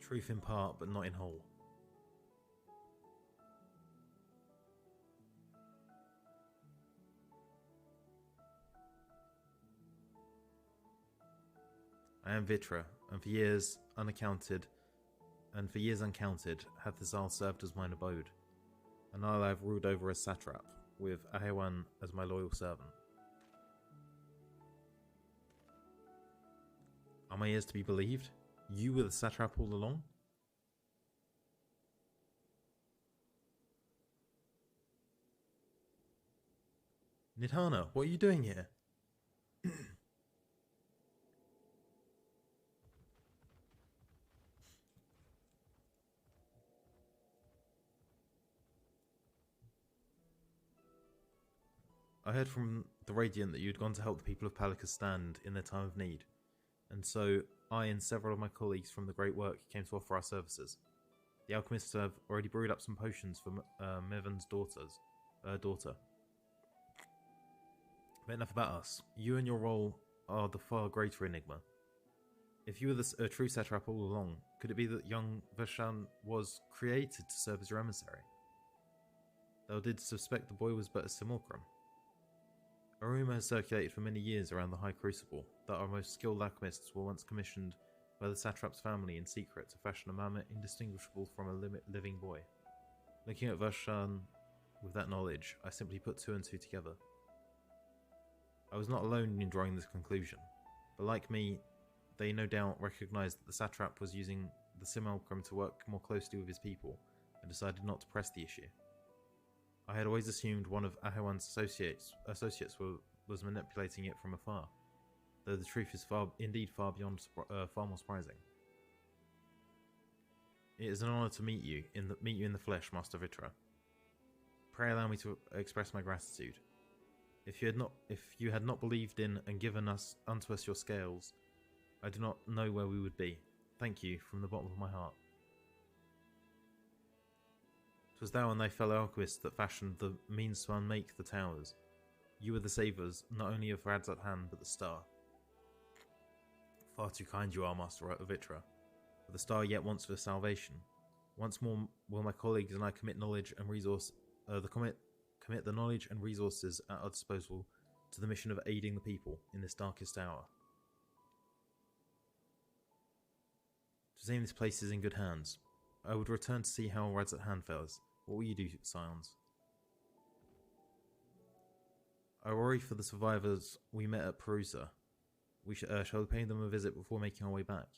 Truth in part, but not in whole. I am Vitra, and for years uncounted, hath this isle served as mine abode. An isle I have ruled over as satrap, with Ahewan as my loyal servant. Are my ears to be believed? You were the satrap all along? Nidhana, what are you doing here? I heard from the Radiant that you had gone to help the people of Paleka's Stand in their time of need, and so I and several of my colleagues from the Great Work came to offer our services. The alchemists have already brewed up some potions for Mevan's daughter. But enough about us. You and your role are the far greater enigma. If you were a true satrap all along, could it be that young Veshan was created to serve as your emissary? Thou didst suspect the boy was but a simulacrum. A rumour has circulated for many years around the High Crucible that our most skilled alchemists were once commissioned by the satrap's family in secret to fashion a man indistinguishable from a living boy. Looking at Vershan with that knowledge, I simply put two and two together. I was not alone in drawing this conclusion, but like me, they no doubt recognized that the satrap was using the simulacrum to work more closely with his people, and decided not to press the issue. I had always assumed one of Ahewan's associates was manipulating it from afar, though the truth is far more surprising. It is an honor to meet you in the flesh, Master Vitra. Pray allow me to express my gratitude. If you had not believed in and given unto us your scales, I do not know where we would be. Thank you from the bottom of my heart. 'Twas thou and thy fellow alchemists that fashioned the means to unmake the towers. You were the saviours, not only of Radzat-Han, but the star. Far too kind you are, Master Vitra. But the star yet wants for salvation. Once more will my colleagues and I commit knowledge and commit the knowledge and resources at our disposal to the mission of aiding the people in this darkest hour. To aim this place is in good hands. I would return to see how Radzat-Han fares. What will you do, Scions? I worry for the survivors we met at Perusa. We shall pay them a visit before making our way back.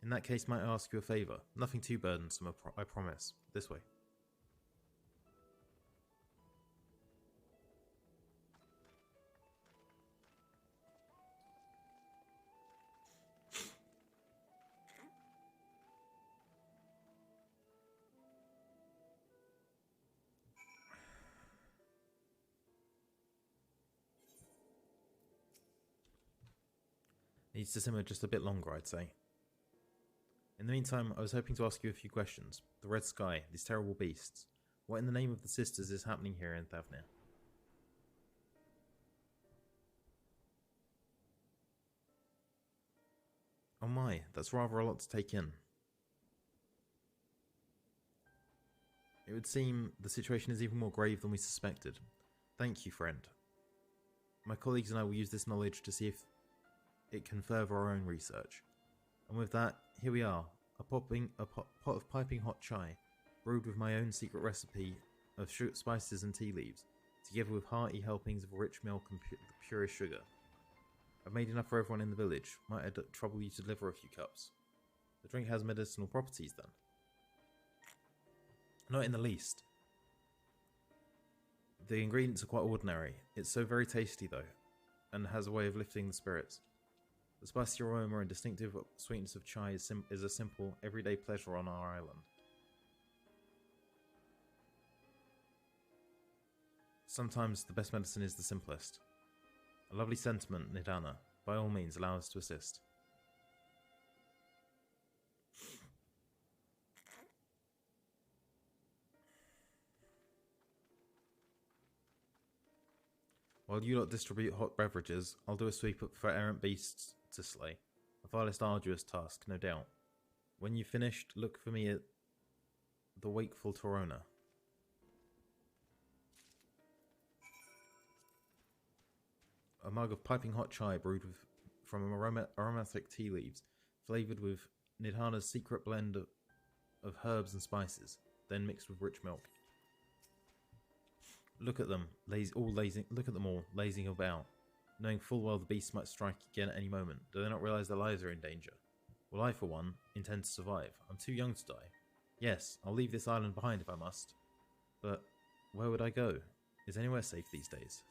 In that case, might I ask you a favour? Nothing too burdensome, I promise. This way. Needs to simmer just a bit longer, I'd say. In the meantime, I was hoping to ask you a few questions. The red sky, these terrible beasts. What in the name of the sisters is happening here in Thavnir? Oh my, that's rather a lot to take in. It would seem the situation is even more grave than we suspected. Thank you, friend. My colleagues and I will use this knowledge to see if it can further our own research. And with that, here we are, a pot of piping hot chai, brewed with my own secret recipe of spices and tea leaves, together with hearty helpings of rich milk and the purest sugar. I've made enough for everyone in the village. Might I trouble you to deliver a few cups? The drink has medicinal properties, then? Not in the least. The ingredients are quite ordinary. It's so very tasty, though, and has a way of lifting the spirits. The spicy aroma and distinctive sweetness of chai is a simple, everyday pleasure on our island. Sometimes the best medicine is the simplest. A lovely sentiment, Nidana. By all means, allow us to assist. While you lot distribute hot beverages, I'll do a sweep up for errant beasts to slay. A far less arduous task, no doubt. When you've finished, look for me at the wakeful Torona. A mug of piping hot chai brewed from aromatic tea leaves, flavoured with Nidhana's secret blend of herbs and spices, then mixed with rich milk. Look at them, lazing about, knowing full well the beast might strike again at any moment. Do they not realise their lives are in danger? Well, I, for one, intend to survive. I'm too young to die. Yes, I'll leave this island behind if I must. But where would I go? Is anywhere safe these days?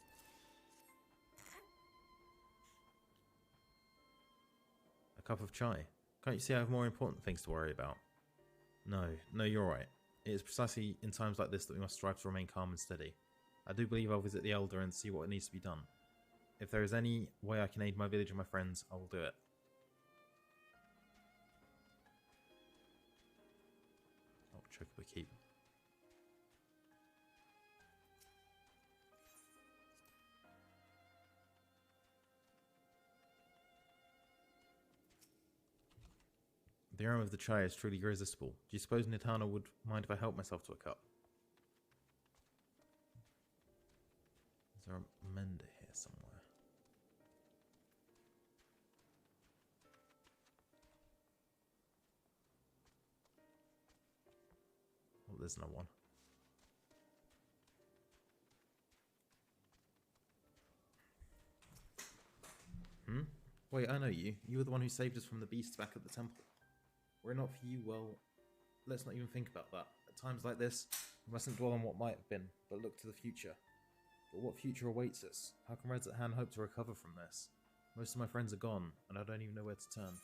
A cup of chai. Can't you see I have more important things to worry about? No, you're right. It is precisely in times like this that we must strive to remain calm and steady. I do believe I'll visit the Elder and see what needs to be done. If there is any way I can aid my village and my friends, I will do it. Oh, Chocobo Keep. The aroma of the chai is truly irresistible. Do you suppose Nitana would mind if I help myself to a cup? Is there a mender here somewhere? there's no one. Wait, I know you. You were the one who saved us from the beasts back at the temple. Were it not for you, well, let's not even think about that. At times like this, we mustn't dwell on what might have been, but look to the future. But what future awaits us? How can Reds at Hand hope to recover from this? Most of my friends are gone, and I don't even know where to turn.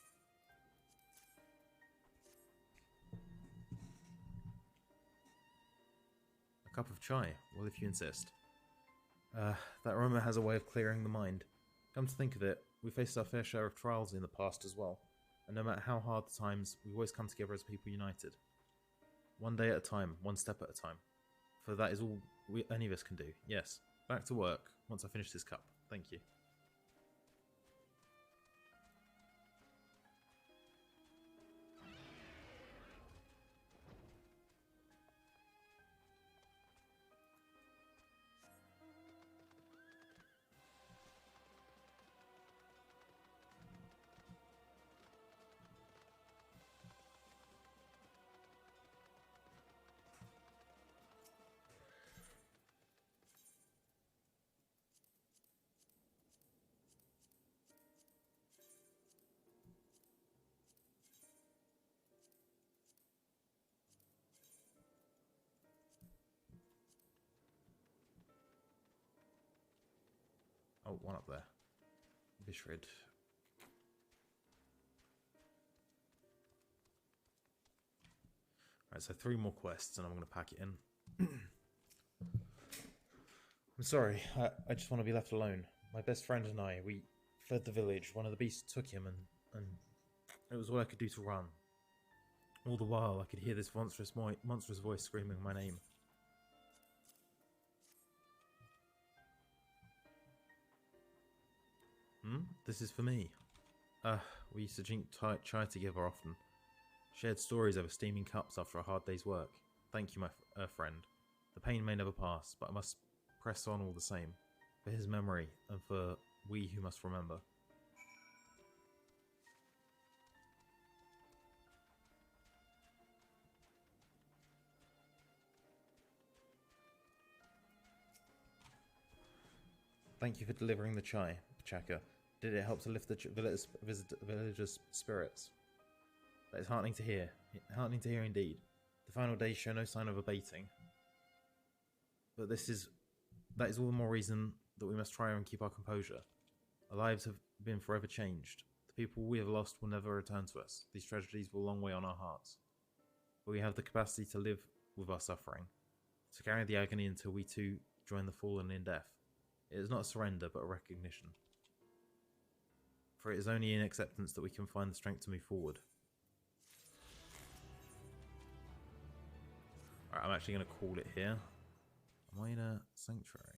A cup of chai? Well, if you insist. That aroma has a way of clearing the mind. Come to think of it, we faced our fair share of trials in the past as well, and no matter how hard the times, we always come together as people united. One day at a time, one step at a time. For that is all any of us can do, yes. Back to work, once I finish this cup. Thank you. Oh, one up there. Vishrid. Right, so 3 more quests and I'm going to pack it in. I'm sorry, I just want to be left alone. My best friend and I, we fled the village. One of the beasts took him and it was all I could do to run. All the while I could hear this monstrous voice screaming my name. This is for me. We used to drink chai together often. Shared stories over steaming cups after a hard day's work. Thank you, my friend. The pain may never pass, but I must press on all the same. For his memory, and for we who must remember. Thank you for delivering the chai, Pachaka. Did it help to lift the villagers' spirits? That is heartening to hear. Heartening to hear indeed. The final days show no sign of abating. But that is all the more reason that we must try and keep our composure. Our lives have been forever changed. The people we have lost will never return to us. These tragedies will long weigh on our hearts. But we have the capacity to live with our suffering, to carry the agony until we too join the fallen in death. It is not a surrender, but a recognition. For it is only in acceptance that we can find the strength to move forward. Alright, I'm actually going to call it here. Am I in a sanctuary?